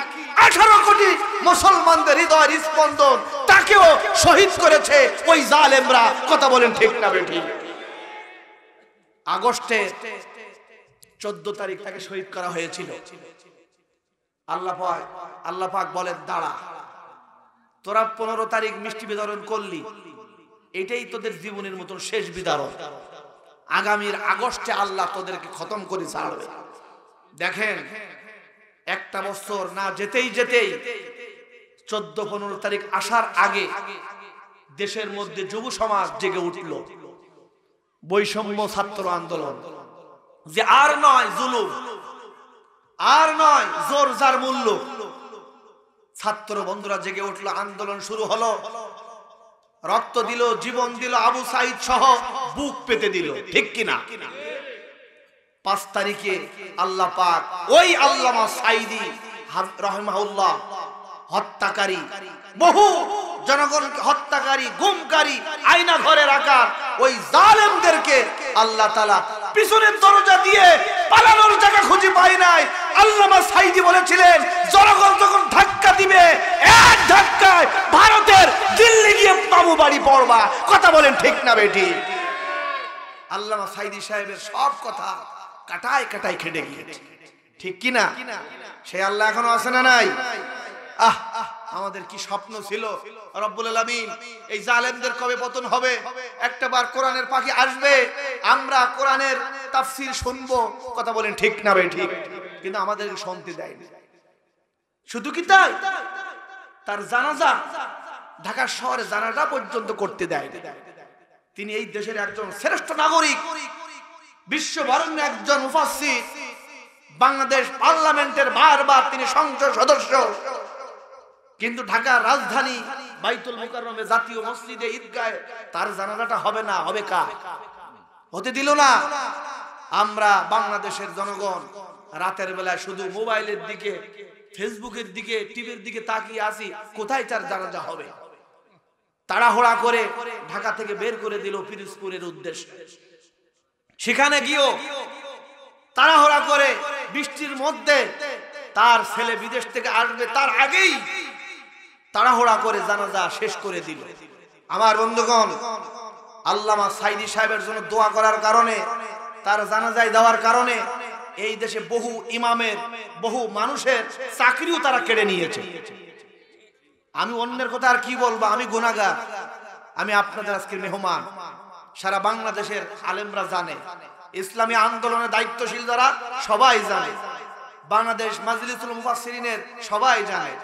18 কোটি মুসলমানদের হৃদয়ের স্পন্দন, তাকেও শহীদ করেছে ওই জালেমরা। কথা বলেন ঠিক না বেঠিক? আগস্টে 14 তারিখ তাকে শহীদ করা হয়েছিল। আল্লাহ পাক বলেন, দাঁড়া, তোরা 15 তারিখ মিষ্টি বিতরণ করলি, এটাই তোদের জীবনের মতন শেষ বিতরণ। আগামীর আগস্টে আল্লাহ তোদেরকে খতম করে ছাড়বে। দেখেন, একটা বছর না যেতেই 14-15 তারিখ আসার আগে দেশের মধ্যে যুব সমাজ জেগে উঠল, বৈষম্য ছাত্র আন্দোলন, যে আর নয় জুলুম, আর নয় জোর যার মূল্য। ছাত্র বন্ধুরা জেগে উঠলো, আন্দোলন শুরু হলো, রক্ত দিল, জীবন দিল, আবু সাঈদ সহ বুক পেতে দিল। ঠিক কিনা? 5 তারিখে আল্লাহ পাক ওই আল্লামা সাঈদী রাহিমাহুল্লাহ, হত্যাকারী, বহু জনগণকে হত্যাকারী, গুমকারী, আয়না ঘরে রাখা ওই জালেমদেরকে আল্লাহ তাআলা পিছনের দরজা দিয়ে পালানোর জায়গা খুঁজে পায় নাই। আল্লামা সাঈদী বলেছিলেন, জনগণ যখন ধাক্কা দিবে, এক ধাক্কায় ভারতের দিল্লি গিয়ে বাবু বাড়ি পড়বা। কথা বলেন ঠিক না বেটি? আল্লামা সাঈদী সাহেবের সব কথা কাটায় কাটায় খেটে গিয়েছে। ঠিক কিনা? সে আল্লাহ এখনো আছে না নাই? আমাদের কি স্বপ্ন ছিল রব্বুল আলামিন এই জালেমদের কবে পতন হবে, একটা বার কোরআনের পাখি আসবে, আমরা কোরআনের তাফসীর শুনবো। কথা বলেন ঠিক না ভাই? ঠিক। কিন্তু আমাদেরকে শুনতে দেয় না। শুধু কি তাই, তার জানাজা ঢাকা শহরে জানাজা পর্যন্ত করতে দেয় না। তিনি এই দেশের একজন শ্রেষ্ঠ নাগরিক, বিশ্ববরেণ্য একজন মুফাসসির, বাংলাদেশ পার্লামেন্টের বারবার তিনি সংসদ সদস্য, কিন্তু ঢাকার রাজধানী বাইতুল মুকাররমে জাতীয় মসজিদে ঈদগাহে তার জানাজাটা হবে না, হবে কার? হতে দিল না। আমরা বাংলাদেশের জনগণ রাতের বেলা শুধু মোবাইলের দিকে, ফেসবুকের দিকে, টিভির দিকে তাকিয়ে আসি, কোথায় তার জানাজা হবে। তাড়াহুড়া করে ঢাকা থেকে বের করে দিল পিরোজপুরের উদ্দেশ্যে। সেখানে গিয়েও তাড়াহুড়া করে বৃষ্টির মধ্যে তার ছেলে বিদেশ থেকে আসবে তার আগেই তাড়াহুড়া করে জানাজা শেষ করে দিল। আমার বন্ধুগণ, আল্লামা সাইদি সাহেবের জন্য দোয়া করার কারণে, তার জানাজায় দেওয়ার কারণে এই দেশে বহু ইমামের, বহু মানুষের চাকরিও তারা কেড়ে নিয়েছে। আমি অন্যের কথা আর কি বলবো, আমি গুনাহগার, আমি আপনাদের আজকের মেহমান। সারা বাংলাদেশের আলেমরা জানে, ইসলামী আন্দোলনের দায়িত্বশীল যারা সবাই জানে, বাংলাদেশ মাজলিসুল মুফাসসিরিনের সবাই জানে।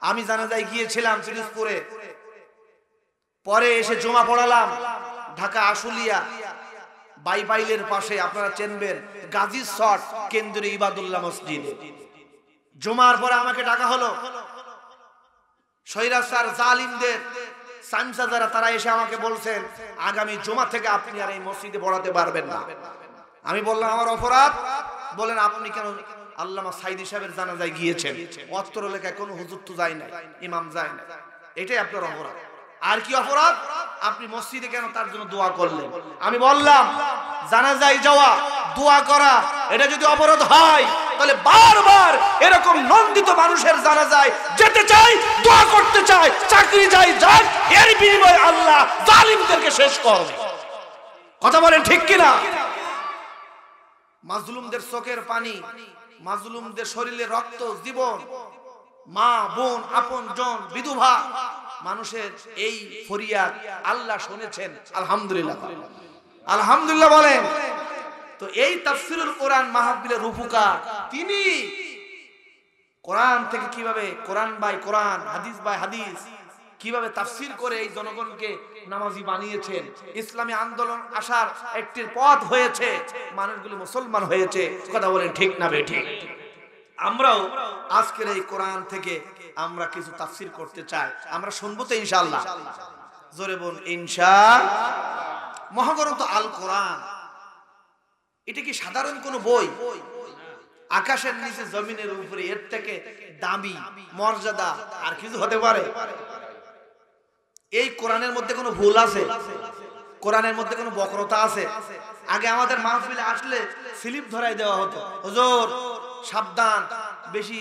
আমি জানাজায় গিয়েছিলাম পিরোজপুরে, পরে এসে জমা পড়ালাম ঢাকা আশুলিয়া বাইপাইলের পাশে, আপনারা চেনবেন, গাজী শট কেন্দ্রীয় ইবাদুল্লাহ মসজিদে। জমার পরে আমাকে ডাকা হলো। স্বৈরাচার জালিমদের সামসা যারা, তারা এসে আমাকে বলছেন আগামী জমা থেকে আপনি আর এই মসজিদে পড়াতে পারবেন না। আমি বললাম আমার অপরাধ। বলেন আপনি কেন আল্লামা সাইদি সাহেবের জানাজায় গিয়েছেন? অত্র লেখায় কোনো হুজুর তো যায় নাই, ইমাম যায় না, এটাই আপনার অপরাধ। আর কি অপরাধ? আপনি মসজিদে কেন তার জন্য দোয়া করলেন? আমি বললাম জানাজায় যাওয়া, দোয়া করা, এটা যদি অপরাধ হয় তাহলে বারবার এরকম নন্দিত মানুষের জানাজায় যেতে চাই, দোয়া করতে চাই, চাকরি যাই যাক, এর বিনিময়ে আল্লাহ জালিমদেরকে শেষ করবে। কথা বলেন ঠিক কিনা? মাজলুমদের চোখের পানি, মাজলুমদের শরীরে রক্ত, জীবন, মা বোন, আপন জন, বিধবা মানুষের এই ফরিয়াদ আল্লাহ শুনেছেন। আলহামদুলিল্লাহ, আলহামদুলিল্লাহ বলেন। তো এই তাফসীরুল কোরআন মাহফিলের রূপকার তিনি। কোরআন থেকে কিভাবে, কোরআন বাই কোরআন, হাদিস বাই হাদিস কিভাবে তাফসীর করে এই জনগণকে নামাজি বানিয়েছেন। ইসলামী আন্দোলন আসার একটি পথ হয়েছে, মানুষগুলো মুসলমান হয়েছে। কথা বলেন ঠিক না বেঠিক? আমরাও আজকের এই কোরআন থেকে আমরা কিছু তাফসীর করতে চাই। আমরা শুনবো তো ইনশাআল্লাহ? জোরে বল ইনশাআল্লাহ। মহাগ্রন্থ আল কোরআন, এটা কি সাধারণ কোনো বই? আকাশের নিচে জমিনের উপরে এর থেকে দামি, মর্যাদা আর কিছু হতে পারে? এই কোরআনের মধ্যে কোনো ভুল আছে? কোরআনের মধ্যে কোনো বক্রতা আছে? আগে আমাদের মাহফিলে আসলে স্লিপ ধরাই দেওয়া হতো, হুজুর সাবধান, বেশি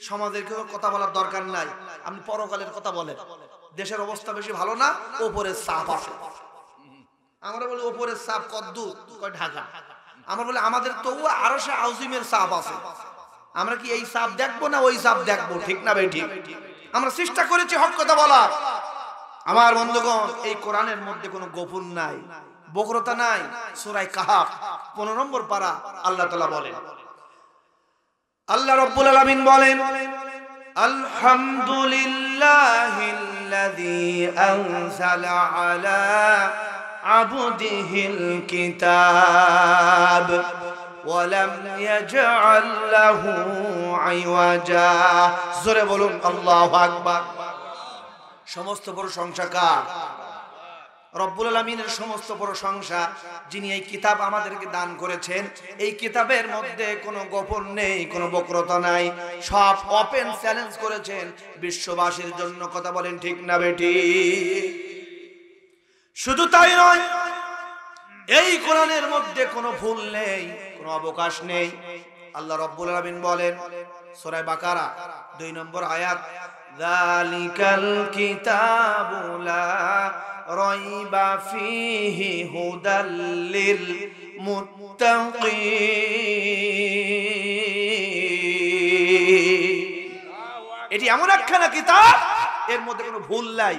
সমাজের কথা বলার দরকার নাই, আপনি পরকালের কথা বলেন, দেশের অবস্থা বেশি ভালো না, ওপরের চাপ আছে। আমরা বলি ওপরের চাপ কদ্দূর? কয় ঢাকা। আমরা বলি আমাদের তো আরশে আযীমের চাপ আছে, আমরা কি এই চাপ দেখবো না ওই চাপ দেখবো? ঠিক না ভাই ঠিক? আমরা চেষ্টা করেছি হক কথা বলার। আমার বন্ধুগণ, এই কোরআনের মধ্যে কোনো গোপন নাই, বক্রতা নাই। সূরা কাহফ 15 নম্বর পারা আল্লাহ তাআলা বলেন, আল্লাহ রাব্বুল আলামিন বলেন, আলহামদুলিল্লাহিল্লাযী আনজালা আলা আবদিহিল কিতাব ওয়া লাম ইয়াজআল লাহু আইওয়াজা। জোরে বলুন আল্লাহু আকবার। সমস্ত প্রশংসা কার? রব্বুল আলামিনের সমস্ত প্রশংসা, যিনি এই কিতাব আমাদেরকে দান করেছেন। এই কিতাবের মধ্যে কোনো গোপন নেই, কোনো বক্রতা নাই, সব ওপেন চ্যালেঞ্জ করেছেন বিশ্ববাসীর জন্য। কথা বলেন ঠিক না বেঠিক? শুধু তাই নয়, এই কোরআনের মধ্যে কোনো ভুল নেই, কোনো অবকাশ নেই। আল্লাহ রাব্বুল আলামিন বলেন সূরা বাকারা 2 নম্বর আয়াত, যালিকাল কিতাবু লা রাইবা ফীহি হুদাল লিল মুত্তাকিন। এটি এমন একখানা কিতাব, এর মধ্যে কোনো ভুল নাই,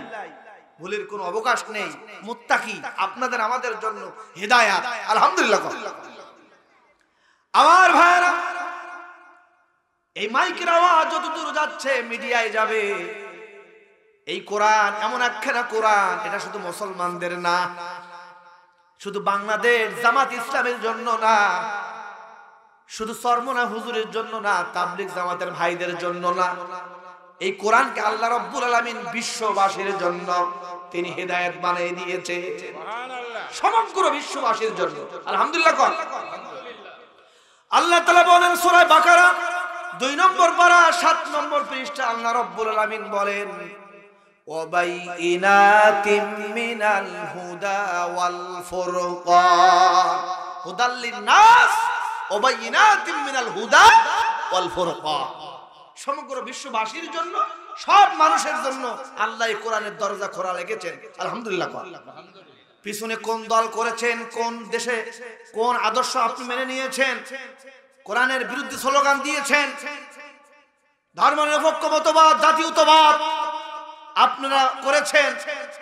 ভুলের কোনো অবকাশ নেই। মুত্তাকি, আপনাদের আমাদের জন্য হেদায়েত। আলহামদুলিল্লাহ। আমার ভাইরা, এই মাইকের আওয়াজ যতদূর যাচ্ছে মিডিয়ায় যাবে। এই কোরআন এমন একখানা কোরআন, এটা শুধু মুসলমানদের না, শুধু বাংলাদেশ জামাত ইসলামের জন্য না, শুধু সরমনা হুজুরের জন্য না, তাবলীগ জামাতের ভাইদের জন্য না, এই কোরআনকে আল্লাহ রাব্বুল আলামিন বিশ্ববাসীর জন্য তিনি হেদায়েত বানিয়ে দিয়েছে, সুবহানাল্লাহ, সমগ্র বিশ্ববাসীর জন্য। আলহামদুলিল্লাহ। আল্লাহ তাআলা বলেন সূরা বাকারা 2 নম্বর পারা 7 নম্বর পৃষ্ঠা, আল্লাহ রাব্বুল আলামিন বলেন ওয়াবাইনাতিম মিনাল হুদা ওয়াল ফুরকান, হুদাল লিন-নাস ওয়াবাইনাতিম মিনাল হুদা ওয়াল ফুরকান, সমগ্র বিশ্ববাসীর জন্য, সব মানুষের জন্য আল্লাহ এই কোরআনের দরজা খোলা রেখেছেন। আলহামদুলিল্লাহ। পিছনে কোন দল করেছেন, কোন দেশে কোন আদর্শ আপনি মেনে নিয়েছেন, কোরআনের বিরুদ্ধে স্লোগান দিয়েছেন, ধর্মনিরপেক্ষ মতবাদ, জাতীয়তাবাদ আপনারা করেছেন,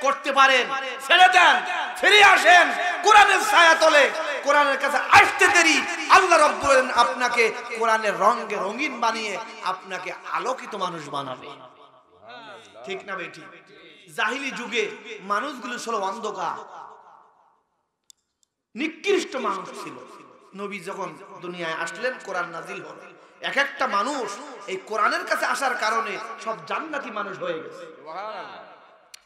করতে পারেন, ছেড়ে দেন, ফিরে আসেন কোরআনের ছায়াতলে। কোরআনের কাছে আসতে দেরি আল্লাহ রাব্বুল আলামিন আপনাকে কোরআনের রঙে রঙিন বানিয়ে আপনাকে আলোকিত মানুষ বানাবে। ঠিক না বেটি? জাহিলি যুগে মানুষগুলো ছিল অন্ধকার, নিকৃষ্ট মানুষ ছিল। নবী যখন দুনিয়ায় আসলেন, কোরআন নাজিল হলো, এক একটা মানুষ এই কোরআনের কাছে আসার কারণে সব জান্নাতি মানুষ হয়ে গেছে।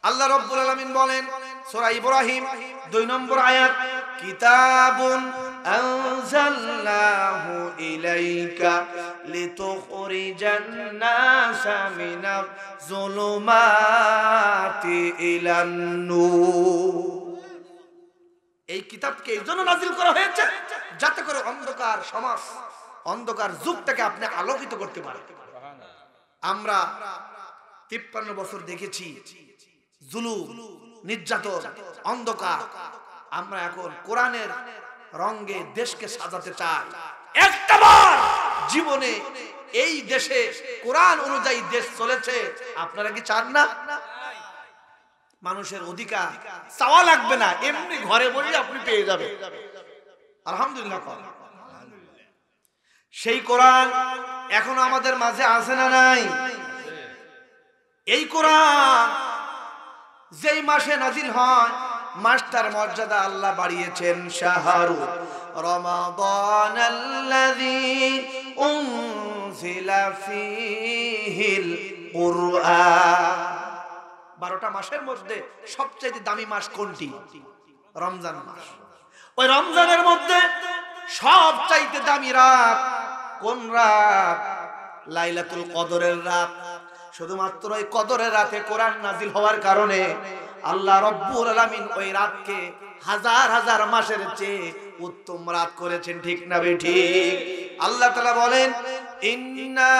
আল্লাহ রাব্বুল আলামিন বলেন সূরা ইব্রাহিম 2 নম্বর আয়াত, কিতাবুন আনজালনাহু ইলাইকা লিতুখরিজান নাসা মিনাজ যুলুমাতি ইলান নূর। এই কিতাবকে এই জন্য নাজিল করা হয়েছে যাতে করে অন্ধকার সমাজ, অন্ধকার যুগটাকে আপনি আলোকিত করতে পারেন। আমরা 53 বছর দেখেছি জুলুম, নির্যাতন, অন্ধকার। আমরা এখন কোরআনের রঙে দেশকে সাজাতে চাই। একটাবার জীবনে এই দেশে কোরআন অনুযায়ী দেশ চলেছে, আপনারা কি চান না? মানুষের অধিকার চাওয়া লাগবে না, এমনি ঘরে বসে আপনি পেয়ে যাবেন। আলহামদুলিল্লাহ। সেই কোরআন এখনো আমাদের মাঝে আছে না নাই? এই কোরআন যেই মাসে নাজিল হয়, মাসটার মর্যাদা আল্লাহ বাড়িয়েছেন। শাহরু রমাদানাল্লাযী উনজিলা ফীহিল কুরআন। 12টা মাসের মধ্যে সবচেয়ে দামি মাস কোনটি? রমজান মাস। ওই রমজানের মধ্যে সবচাইতে দামি রাত কোন রাত? লাইলাতুল কদরের রাত। শুধুমাত্র এই কদরের রাতে কোরআন নাজিল হওয়ার কারণে আল্লাহ রাব্বুল আলামিন ওই রাতকে হাজার হাজার মাসের চেয়ে উত্তম রাত করেছেন। ঠিক না বেঠিক? আল্লাহ তাআলা বলেন ইন্না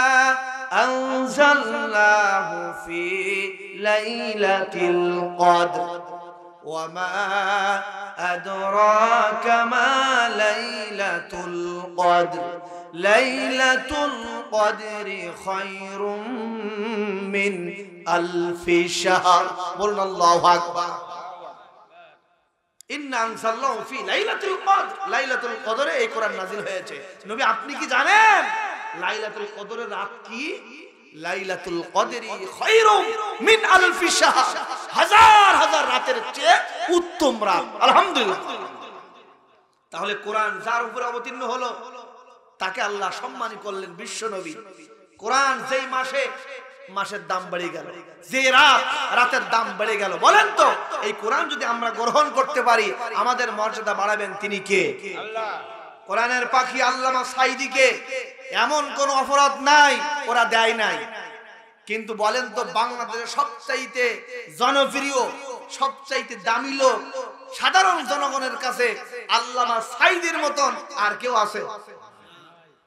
আনজালনাহু ফি লাইলাতিল কদর ওয়া মা আদরাকা মা লাইলাতুল কদর লাইলাতুল কদরি খায়রুম মিন আলফি শাহর। বলুন আল্লাহু আকবার। ইন্না আনজালনাহু ফি লাইলাতুল কদর, লাইলাতুল কদরে এই কোরআন নাযিল হয়েছে। নবী আপনি কি জানেন লাইলাতুল কদরের রাত কি? লাইলাতুল কদরি খায়রুম মিন আলফি শাহর, হাজার হাজার রাতের চেয়ে উত্তম রাত। আলহামদুলিল্লাহ। তাহলে কোরআন যার উপর অবতীর্ণ হলো তাকে আল্লাহ সম্মানিত করলেন বিশ্ব নবী। কোরআন যেই মাসে, মাসের দাম বেড়ে গেল, যে রাত, রাতের দাম বেড়ে গেল। বলেন তো এই কোরআন যদি আমরা গ্রহণ করতে পারি আমাদের মর্যাদা বাড়াবেন তিনি কে? আল্লাহ। কোরআনের পাখি আল্লামা সাঈদীকে এমন কোন অপরাধ নাই ওরা দেয় নাই, কিন্তু বলেন তো বাংলাদেশের সবচাইতে জনপ্রিয়, সবচাইতে দামি লোক সাধারণ জনগণের কাছে আল্লামা সাঈদীর মতন আর কেউ আছে?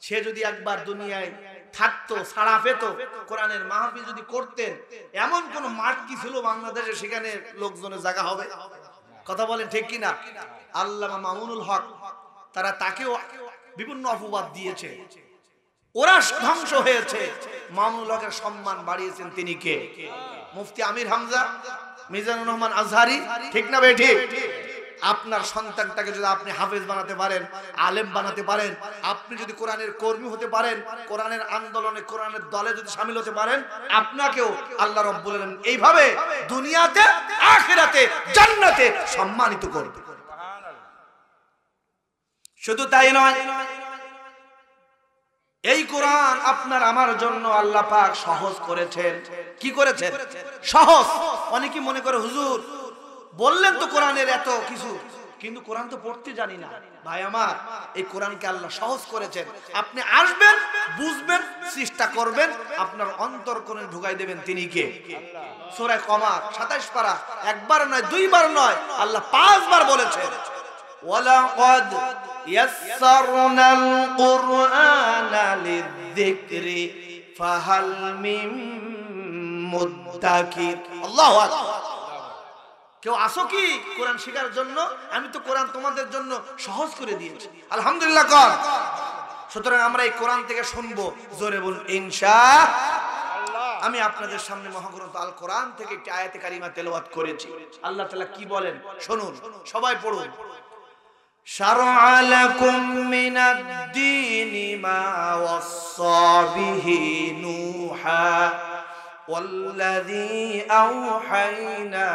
সে যদি একবার দুনিয়ায় থাকতো, ছাড়া পেত, কোরআনের মাহফিল যদি করতেন, এমন কোন মাঠ কি ছিল বাংলাদেশে সেখানে লোকজনের জায়গা হবে? কথা বলেন ঠিক কিনা? আল্লামা মামুনুল হক তারা তাকেও বিভিন্ন অপবাদ দিয়েছে, ওরা ধ্বংস হয়েছে। মামুনুল হকের সম্মান বাড়িয়েছেন তিনি কে? মুফতি আমির হামজা, মিজানুর রহমান আজহারি। ঠিক না ভাই? ঠিক। আপনার সন্তানটাকে যদি আপনি হাফেজ বানাতে পারেন, আলেম বানাতে পারেন, আপনি যদি কোরআনের কর্মী হতে পারেন, কোরআনের আন্দোলনে, কোরআনের দলে যদি শামিল হতে পারেন, আপনাকেও আল্লাহ রাব্বুল আলামিন এইভাবে দুনিয়াতে আখিরাতে জান্নাতে সম্মানিত করবে। শুধু তাই নয়, এই কোরআন আপনার আমার জন্য আল্লাহ পাক সহজ করেছেন। কি করেছেন? সহজ। অনেকে মনে করে হুজুর বললেন তো কোরআনের এত কিছু, কিন্তু কোরআন তো পড়তে জানি না। ভাই আমার, এই কোরআনকে আল্লাহ সহজ করেছেন। আপনি আসবেন, বুঝবেন, চেষ্টা করবেন, আপনার অন্তর কোণে ঢুকাই দেবেন তিনি কে? সূরা কমার 27 পারা, একবার নয়, দুইবার নয়, আল্লাহ 5 বার বলেছেন ওয়ালাকাদ ইয়াসসারনাল কুরআনা লিযিকরি ফাহাল মিন মুদ্দাকির। আল্লাহু আকবার। কেউ আসো কি কোরআন শেখার জন্য? আমি তো কোরআন তোমাদের জন্য সহজ করে দিয়েছি, আলহামদুলিল্লাহ কর। সুতরাং আমরা এই কোরআন থেকে শুনবো, জোরে বলুন ইনশাআল্লাহ। আমি আপনাদের সামনে মহাগ্রন্থ আল কোরআন থেকে একটি আয়াতে কারিমা তেলাওয়াত করেছি। আল্লাহ তাআলা কি বলেন শুনুন, সবাই পড়ুন। শারআ লাকুম মিনাদ-দীনি মা ওয়াসসা বিহি নূহা والذي أوحينا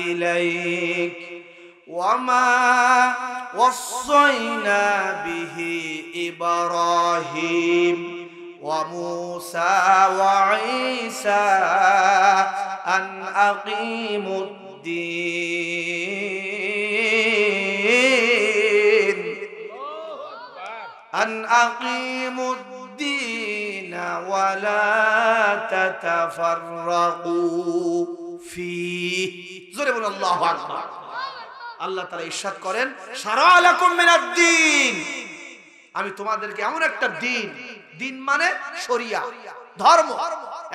إليك وما وصينا به إبراهيم وموسى وعيسى أن أقيموا الدين ولا تتفرقوا فيه। জোরে বলুন আল্লাহু আকবার। আল্লাহ তাআলা ইরশাদ করেন শারআ লাকুম মিনাদ-দীন, আমি তোমাদেরকে এমন একটা দিন, দিন মানে শরিয়া, ধর্ম,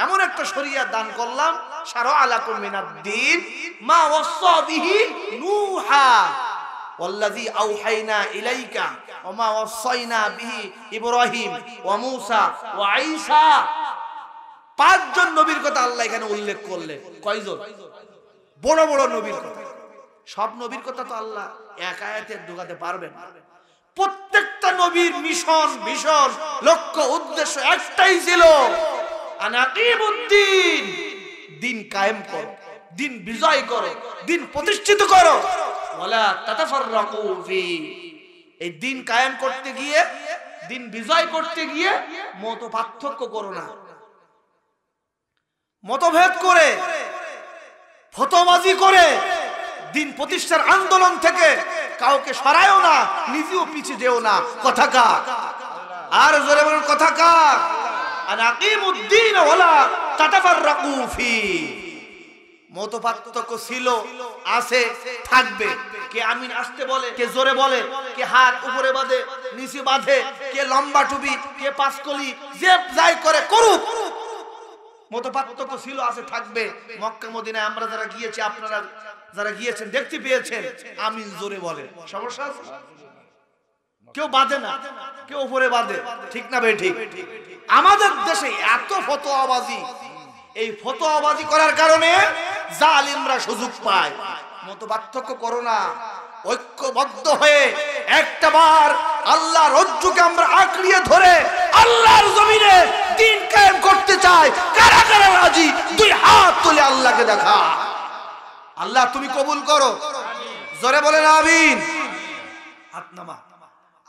এমন একটা শরিয়া দান করলাম। শারআ লাকুম মিনাদ-দীন মা ওয়াসসা বিহি নূহা ওয়াল্লাযী আওহাইনা ইলাইকা ওয়া মা ওয়াসাইনা বিহি ইব্রাহিম ওয়া মূসা ওয়া ঈসা। 5 জন নবীর কথা আল্লাহ এখানে উল্লেখ করলেন। কয়জন? বড় বড় নবীর কথা। সব নবীর কথা তো আল্লাহ এক আয়াতে ঢোকাতে পারবেন না। প্রত্যেকটা নবীর মিশন, ভিশন, লক্ষ্য, উদ্দেশ্য একটাই ছিল, আনাকিমুদ্দিন, দিন কায়েম করো, দিন বিজয় করো, দিন প্রতিষ্ঠিত করো, ওয়ালা তাতাফাররাকু ফি। এই দিন কায়েম করতে গিয়ে, দিন বিজয় করতে গিয়ে মত পার্থক্য করো না, মতভেদ করে, ফতোয়াবাজি করে দিন প্রতিষ্ঠার আন্দোলন থেকে কাউকে সরায়ও না, নিজেও পিছিয়ে যেও না। কথা কার? আর জোরে বলুন কথা কার? আনাকিমুদ্দিন ওয়ালা তাতাফাররাকু ফি। মত পার্থক্য ছিল, আছে, থাকবে। কে আমিন আসতে বলে, কে জোরে বলে, কে হাত উপরে বাঁধে, নিচে বাঁধে, কে লম্বা টুপি, কে পাঁচকলি, যে যাই করে করুক। মত পার্থক্য ছিল, আছে, থাকবে। মক্কা মদিনায় আমরা যারা গিয়েছি, আপনারা যারা গিয়েছেন দেখতে পেয়েছেন, আমিন জোরে বলে। সমস্যা আছে? কেউ বাঁধে না, কেউ উপরে বাঁধে, ঠিক না বে ঠিক? আমাদের দেশে এত ফতোয়াবাজি, এই ফতোয়াবাজি করার কারণে জালিমরা সুযোগ পায়। মত পার্থক্য করো না, ঐক্যবদ্ধ হয়ে একটাবার আল্লাহর রজ্জুকে আমরা আঁকড়িয়ে ধরে আল্লাহর জমিনে দিন কায়েম করতে চাই। কারা কারা রাজি? 2 হাত তুলে আল্লাহকে দেখা। আল্লাহ তুমি কবুল করো, জোরে বলেন আমিন। হাত নামা।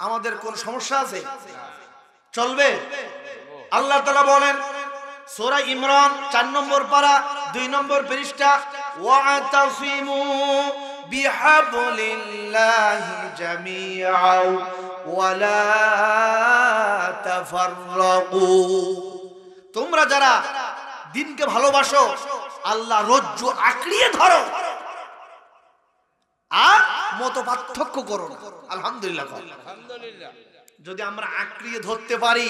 আমাদের কোন সমস্যা আছে? চলবে? আল্লাহ তাআলা বলেন সূরা ইমরান 4 নম্বর পারা 2 নম্বর পৃষ্ঠা, ওয়াতাসিমু বিহাবলিল্লাহি জামিআ ওয়ালা তাফাররাকু। তোমরা যারা দিনকে ভালোবাসো, আল্লাহ রজ্জু আঁকড়িয়ে ধরো আর মত পার্থক্য করো না। আলহামদুলিল্লাহ। আলহামদুলিল্লাহ। যদি আমরা আঁকড়িয়ে ধরতে পারি,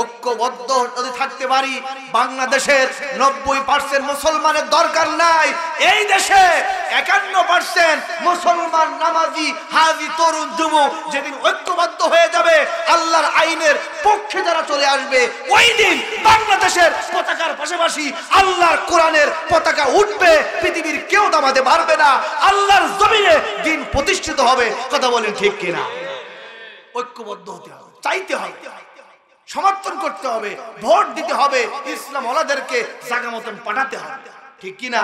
ঐক্যবদ্ধ যদি থাকতে পারি, বাংলাদেশের 90% মুসলমানের দরকার নাই। এই দেশে 51% মুসলমান নামাজি, হাজি, তরুণ, যুবক যেদিন ঐক্যবদ্ধ হয়ে যাবে, আল্লাহর আইনের পক্ষে যারা চলে আসবে, ওই দিন বাংলাদেশের পতাকার পাশাপাশি আল্লাহর কোরআনের পতাকা উঠবে। পৃথিবীর কেউ দামাতে পারবে না। আল্লাহর জমিনে দিন প্রতিষ্ঠিত হবে। কথা বলেন ঠিক কিনা? ঐক্যবদ্ধ হতে হবে, চাইতে হবে, সমর্থন করতে হবে, ভোট দিতে হবে, ইসলাম ওয়ালাদেরকে জায়গা মতন পাঠাতে হবে, ঠিক কিনা?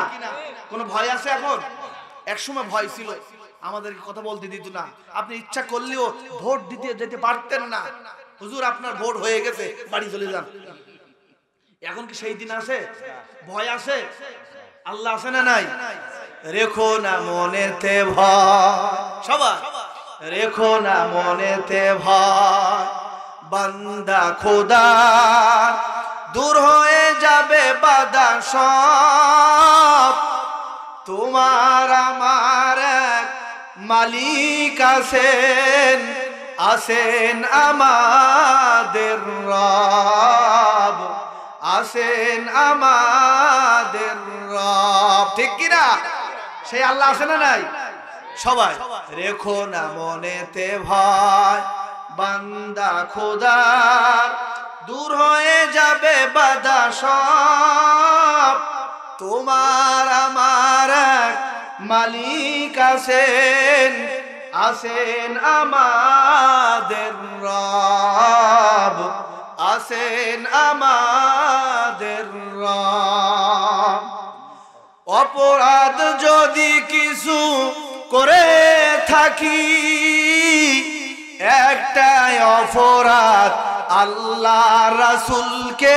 কোনো ভয় আছে এখন? একসময় ভয় ছিল, আমাদেরকে কথা বলতে দিত না। আপনি ইচ্ছা করলেও ভোট দিতে যেতে পারতেন না। হুজুর আপনার ভোট হয়ে গেছে, বাড়ি চলে যান। এখন কি সেই দিন আছে? ভয় আছে? আল্লাহ আছে না নাই? রেখো না মনেতে ভয়, সবাই রেখো না মনেতে ভয়, বান্দা খোদার দূর হয়ে যাবে বাধা সব। তোমার আমার এক মালিক আছেন, আছেন আমাদের রব, আছেন আমাদের রব। ঠিক কিনা? সেই আল্লাহ আছে না নাই? সবাই রেখো না মনেতে ভয়, বান্দা খোদার দূর হয়ে যাবে বাধা সব। তোমার আমার এক মালিক আছেন, আছেন আমাদের রব, আছেন আমাদের রব। অপরাধ যদি কিছু করে থাকি, একটাই অপরাধ, আল্লাহ রাসূলকে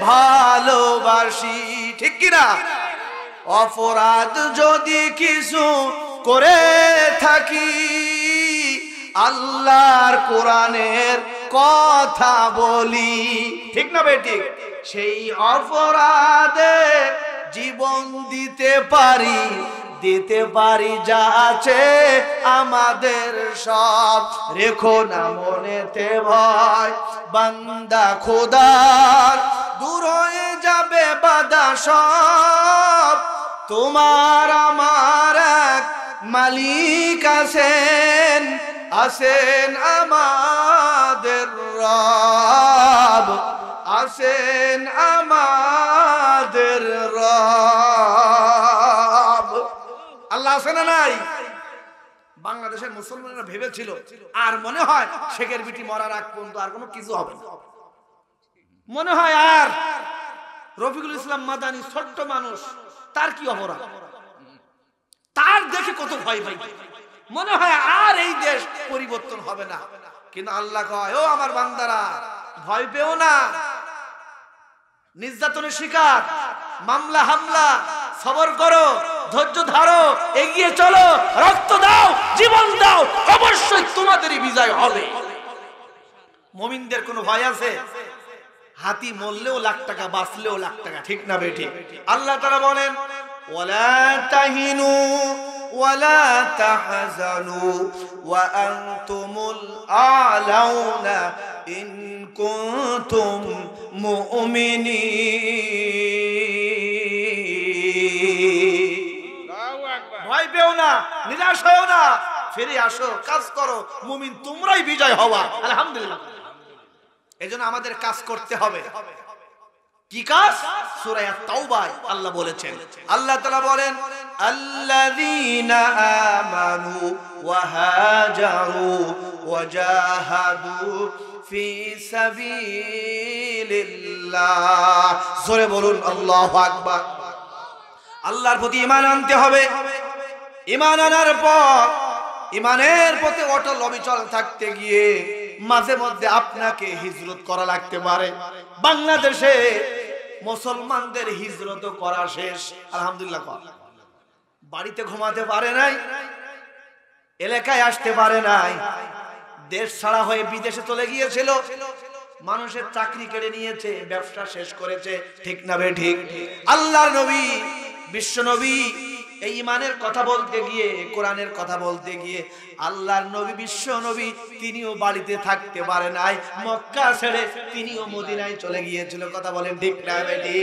ভালোবাসি। ঠিক কিনা? অপরাধ যদি কিছু করে থাকি, আল্লাহর কোরআনের কথা বলি। ঠিক না বেঠিক? সেই অপরাধে জীবন দিতে পারি, দিতে পারি যা আছে আমাদের সব। রেখো না মনেতে ভয়, বান্দা খোদার দূর হয়ে যাবে বাধা সব। তোমার আমার এক মালিক আছেন, আছেন আমাদের রব, আছেন আমাদের রব। আল্লাহ আছে না নাই? বাংলাদেশের মুসলমানরা ভেবেছিল আর মনে হয় শেখের বিটি মরার আগ পর্যন্ত আর কোনো কিছু হবে না। মনে হয় আর রফিকুল ইসলাম মাদানী ছোট্ট মানুষ, তার কি অপরাধ, তার দেখে কত ভয় পাই, মনে হয় আর এই দেশ পরিবর্তন হবে না। কিন্তু আল্লাহ কয়, ও আমার বান্দারা ভয় পেও না, নির্যাতনের শিকার, মামলা হামলা, সবর করো, ধৈর্য ধরো, এগিয়ে চলো, রক্ত দাও, জীবন দাও, অবশ্যই তোমাদেরই বিজয় হবে। মুমিনদের কোনো ভয় আছে? হাতি মরলেও লাখ টাকা, বাঁচলেও লাখ টাকা। ঠিক না বেঠিক? আল্লাহ তাআলা বলেন, ওয়ালা তাহিনু ওয়ালা তাহজানু ওয়া আনতুমুল আ'লাউনা ইন কুনতুম মুমিনিন। ভয় পেও না, নিরাশ হও না, ফিরে আসো, কাজ করো, মুমিন তোমরাই বিজয় হওয়া। আলহামদুলিল্লাহ। এজন্য আমাদের কাজ করতে হবে। কি কাজ? সূরা তাওবায় আল্লাহ বলেছেন, আল্লাহ তাআলা বলেন, আল্লাযীনা আমানু ওয়া হাজারু ওয়া জাহাদু ফি সাবিলিল্লাহ। জোরে বলুন আল্লাহু আকবার। আল্লাহর প্রতি ঈমান আনতে হবে। ঈমান আনার পর ঈমানের পথে অটল অবিচল থাকতে গিয়ে মাঝে মধ্যে আপনাকে হিজরত করা লাগতে পারে। বাংলাদেশে মুসলমানদের হিজরত করা শেষ, আলহামদুলিল্লাহ। বাড়িতে ঘুমাতে পারে নাই, এলাকায় আসতে পারে নাই, দেশ ছাড়া হয়ে বিদেশে চলে গিয়েছিল, মানুষের চাকরি কেড়ে নিয়েছে, ব্যবসা শেষ করেছে। ঠিক না বে ঠিক? আল্লাহর নবী, বিশ্ব নবী এই ঈমানের কথা বলতে গিয়ে, কোরআনের কথা বলতে গিয়ে আল্লাহর নবী, বিশ্ব নবী, তিনিও বাড়িতে থাকতে পারে নাই, মক্কা ছেড়ে তিনিও মদিনায় চলে গিয়েছিল। কথা বলেন ঠিক না বেটি?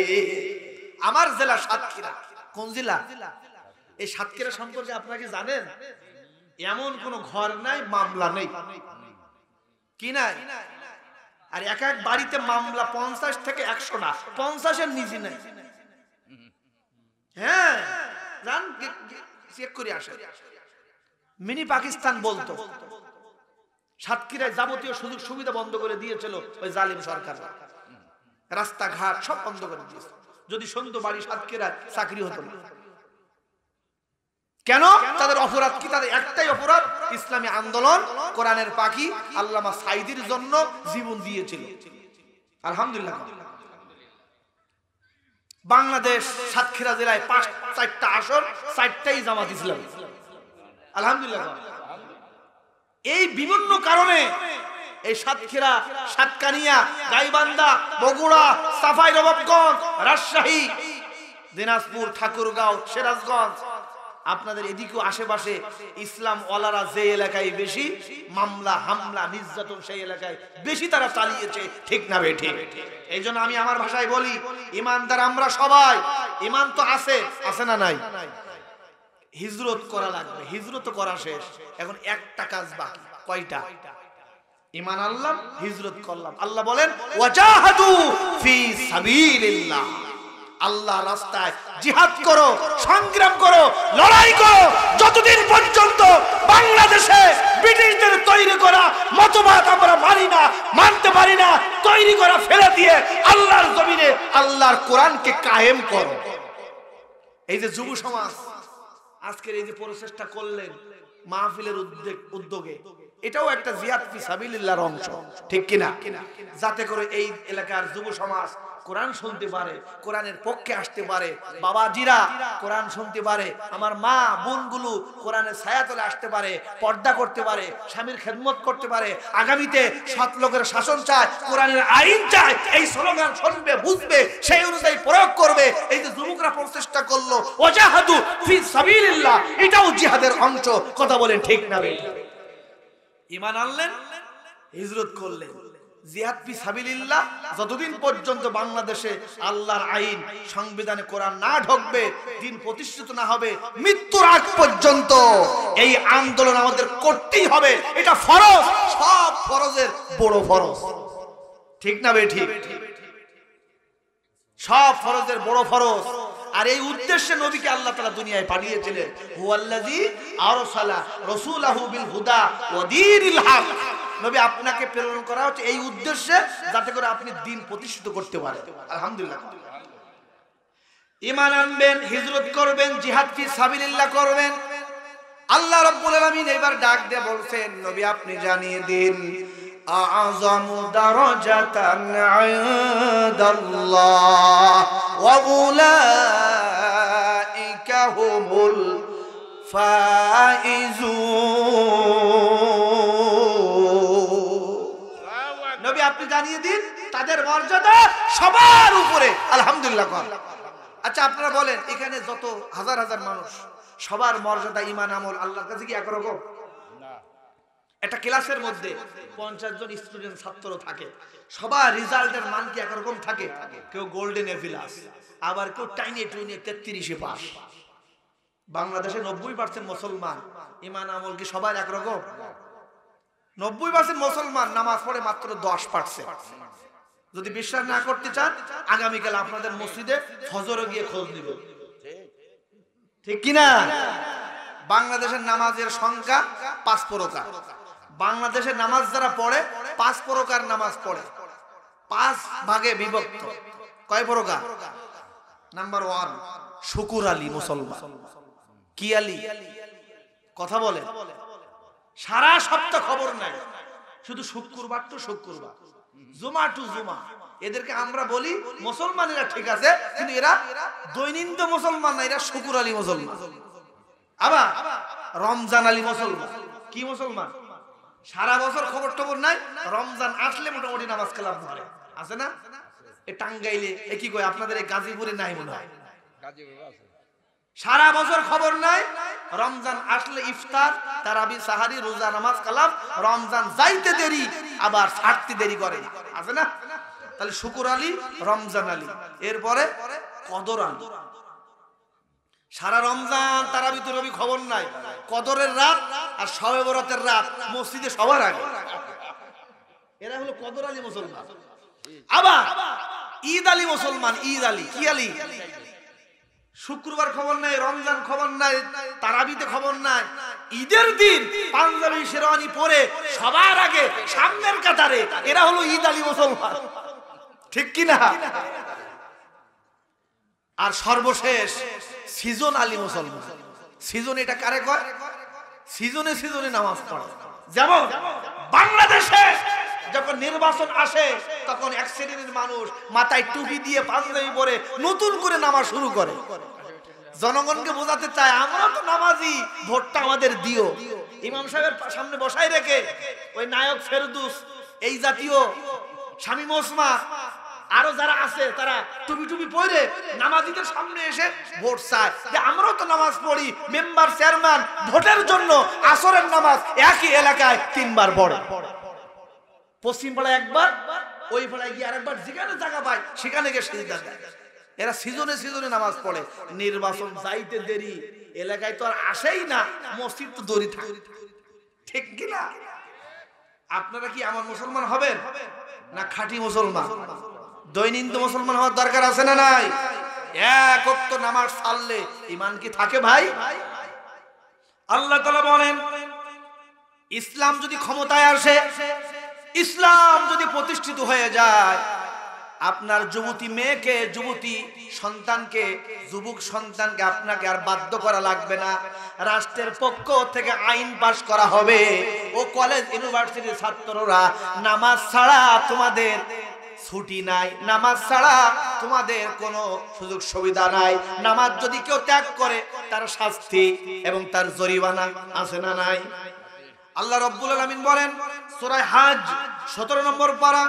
আমার জেলা সাতক্ষীরা। কোন জেলা? এই সাতক্ষীরা সম্পর্কে আপনারা কি জানেন? এমন কোন ঘর নাই, মামলা নেই, কি নাই? আর এক এক বাড়িতে মামলা 50 থেকে 100 না, 50-এর নিচে নাই। হ্যাঁ, জান চেক করে আসে। মিনি পাকিস্তান বলতো। সাতক্ষীরায় যাবতীয় সুযোগ সুবিধা বন্ধ করে দিয়েছিল ওই জালিম সরকার। রাস্তাঘাট সব বন্ধ করে দিয়েছে। যদি সন্ধ্যা বাড়ি সাতক্ষীরায় চাকরি হতো না। কেন? তাদের অপরাধ কি? তাদের একটাই অপরাধ, ইসলামী আন্দোলন, কোরআনের পাখি আল্লামা সাঈদীর জন্য জীবন দিয়েছিল। আলহামদুলিল্লাহ। বাংলাদেশ সাতক্ষীরা জেলায় 4টা আসন, 4টাই জামাত ইসলামী। আলহামদুলিল্লাহ। এই বিভিন্ন কারণে এই সাতক্ষীরা, সাতকানিয়া, গাইবান্ধা, বগুড়া, সাফাই নবাবগঞ্জ, রাজশাহী, দিনাজপুর, ঠাকুরগাঁও, সিরাজগঞ্জ, আপনাদের এদিকেও আশেপাশে ইসলাম ওয়ালারা যে এলাকায় বেশি মামলা হামলা নির্যাতন সেই এলাকায় বেশি তারা চালিয়েছে, ঠিক না বেঠি? এই জন্য আমি আমার ভাষায় বলি, ইমানদার আমরা সবাই, ইমান তো আছে, আছে না নাই? হিজরত করা লাগবে, হিজরত করা শেষ, এখন একটা কাজ বাকি। কয়টা? ঈমান আনলাম, হিজরত করলাম। আল্লাহ বলেন ওয়াজাহাদু ফি সাবিলিল্লাহ, আল্লাহর রাস্তায় জিহাদ করো, সংগ্রাম করো, লড়াই করো, যতদিন পর্যন্ত বাংলাদেশে ব্রিটিশদের তৈরি করা মতবাদ আমরা মানি না, মানতে পারি না, তৈরি করা ফেলে দিয়ে আল্লাহর জমিনে আল্লাহর কোরআনকে কায়েম করো। এই যে যুব সমাজ আজকের এই যে প্রচেষ্টা করলেন মাহফিলের উদ্যোগে, এটাও একটা জিহাদ ফি সাবিলিল্লাহর অংশ, ঠিক কিনা? যাতে করে এই এলাকার যুব সমাজ কোরআন শুনতে পারে, কোরআনের পক্ষে আসতে পারে, বাবাজিরা কোরআন শুনতে পারে, আমার মা বোনগুলো কোরআনের ছায়াতলে আসতে পারে, পর্দা করতে পারে, স্বামীর খেদমত করতে পারে, আগামীতে সৎ লোকের শাসন চায়, কোরআনের আইন চায়, এই স্লোগান শুনবে, বুঝবে, সেই অনুযায়ী প্রয়োগ করবে। এই যে যুবকরা প্রচেষ্টা করলো ওয়াজাহাদু ফি সাবিলিল্লাহ, এটাও জিহাদের অংশ। কথা বলেন ঠিক না বেঠিক? ঈমান আনলেন, হিজরত করলেন, জিহাদ ফি সাবিলিল্লাহ। যতদিন পর্যন্ত বাংলাদেশে আল্লাহর আইন, সংবিধানে কোরআন না ঢুকবে, দিন প্রতিষ্ঠিত না হবে, মৃত্যুর আগ পর্যন্ত এই আন্দোলন আমাদের করতেই হবে। এটা ফরজ, সব ফরজের বড় ফরজ, ঠিক না বেঠিক? সব ফরজের বড় ফরজ। আর এই উদ্দেশ্যে নবীকে আল্লাহ তাআলা দুনিয়ায় পাঠিয়েছিলেন। হুয়াল্লাযী আরসালা রাসূলাহু বিল হুদা ওয়া দীনিল হক। নবী আপনাকে প্রেরণ করা হচ্ছে এই উদ্দেশ্যে, যাতে করে আপনি দ্বীন প্রতিষ্ঠিত করতে পারেন। আলহামদুলিল্লাহ। ঈমান আনবেন, হিজরত করবেন, জিহাদ ফি সাবিলিল্লাহ করবেন। আল্লাহ রাব্বুল আলামিন এবার ডাক দিয়ে বলছেন, নবী আপনি জানিয়ে দিন, আ'যামু দারাজাতান ইনদাল্লাহ ওয়া উলাইকা হুমুল ফাইজুন। নবী আপনি জানিয়ে দিন, তাদের মর্যাদা সবার উপরে। আলহামদুলিল্লাহ। আচ্ছা আপনারা বলেন, এখানে যত হাজার হাজার মানুষ, সবার মর্যাদা, ঈমান, আমল আল্লাহর কাছে কি একরকম? একটা ক্লাসের মধ্যে 50 জন স্টুডেন্ট ছাত্র থাকে, সবার রেজাল্টের মান কি একরকম থাকে? কেউ গোল্ডেন এ প্লাস, আবার কেউ টাইনে টুইনে 33-এ পাস। বাংলাদেশে 90% মুসলমান, ঈমান আমল কি সবার একরকম? 90% মুসলমান নামাজ পড়ে মাত্র 10%। যদি বিশ্বাস না করতে চান, আগামীকাল আপনাদের মসজিদে ফজরে গিয়ে খোঁজ নেবেন, ঠিক কিনা? বাংলাদেশের নামাজের সংখ্যা 5 প্রকার। বাংলাদেশের নামাজ যারা পড়ে 5 প্রকার নামাজ পড়ে, 5 ভাগে বিভক্ত। কয় প্রকার? নাম্বার 1 শুকুর আলী মুসলমান। কি আলী? কথা বলে, সারা সপ্তাহ খবর নাই, শুধু শুক্রবার টু শুক্রবার, জুমা টু জুমা। এদেরকে আমরা বলি মুসলমানেরা, ঠিক আছে, কিন্তু এরা দৈনন্দিন মুসলমান না, এরা শুকুর আলী মুসলমান। আবার রমজান আলী মুসলমান। কি মুসলমান? সারা বছর খবর টবর নাই, রমজান আসলে মোটামুটি নামাজ কালাম ধরে, আছে না? এ টাঙ্গাইলে, এ কি কয় আপনাদের, এই গাজীপুরে নাই মনে হয়, সারা বছর খবর নাই, রমজান আসলে ইফতার, তারাবি, সাহারি, রোজা, নামাজ কালাম, রমজান যাইতে দেরি আবার ছাড়তে দেরি করে, আছে না? তাহলে শুকুর আলী, রমজান আলী। এরপরে কদর আলী। সারা রমজান তারাবি তুরাবি খবর নাই, কদরের রাত আর শবে বরাতের রাত মসজিদে সবার আগে, এরা হলো কদর আলী মুসলমান। আবার ঈদ আলী মুসলমান। ঈদ আলী কি আলী? শুক্রবার খবর নাই, রমজান খবর নাই, তারাবিতে খবর নাই, ঈদের দিন পাঞ্জাবি শেরওয়ানি পরে সবার আগে সামনের কাতারে, এরা হলো ঈদ আলী মুসলমান, ঠিক কিনা? আর সর্বশেষ সিজন আলী মুসলমান। সিজন এটা কারে কয়? সিজনে সিজনে নামাজ পড়ে। যেমন বাংলাদেশে যখন নির্বাচন আসে তখন এক শ্রেণীর মানুষ মাথায় টুপি দিয়ে পাঞ্জাবি পরে নতুন করে নামাজ শুরু করে, জনগণকে বোঝাতে চায় আমরা তো নামাজি, ভোটটা আমাদের দিও। ইমাম সাহেবের সামনে বসাই রেখে ওই নায়ক ফেরদৌস, এই জাতীয় শামীম ওসমান আরো যারা আছে তারা টুপি টুপি পরে নামাজিদের সামনে এসে ভোট চায় যে আমরাও তো নামাজ পড়ি, মেম্বার চেয়ারম্যান ভোটের জন্য আসরের নামাজ একই এলাকায় 3 বার পড়ে। পশ্চিম পাড়ায় একবার, ওই পাড়ায় গিয়ে আরেকবার, যেখানে জায়গা পায় সেখানে গিয়ে সিজদা দেয়। এরা সিজনে সিজনে নামাজ পড়ে। নির্বাচন যাইতে দেরি, এলাকায় তো আর আসেই না, মসজিদ তো দড়ি থাকে, ঠিক কিনা? আপনারা কি আমার মুসলমান হবেন না খাঁটি মুসলমান? দৈনিক মুসলমান হওয়ার দরকার আছে না নাই? এক ওয়াক্ত নামাজ ছাড়লে ঈমান কি থাকে ভাই? আল্লাহ তাআলা বলেন ইসলাম যদি ক্ষমতায় আসে, ইসলাম যদি প্রতিষ্ঠিত হয়ে যায়, আপনার যুবতী মেয়েকে, যুবতী সন্তানকে, যুবক সন্তানকে আপনাকে আর বাধ্য করা লাগবে না। রাষ্ট্রের পক্ষ থেকে আইন পাস করা হবে, ও কলেজ ইউনিভার্সিটির ছাত্ররা নামাজ ছাড়া তোমাদের ছুটি নাই, নামাজ ছাড়া তোমাদের কোনো সুযোগ সুবিধা নাই। নামাজ যদি কেউ ত্যাগ করে তার শাস্তি এবং তার জরিমানা আছে না নাই? আল্লাহ রাব্বুল আলামিন বলেন সূরা হজ 17 নম্বর পারা,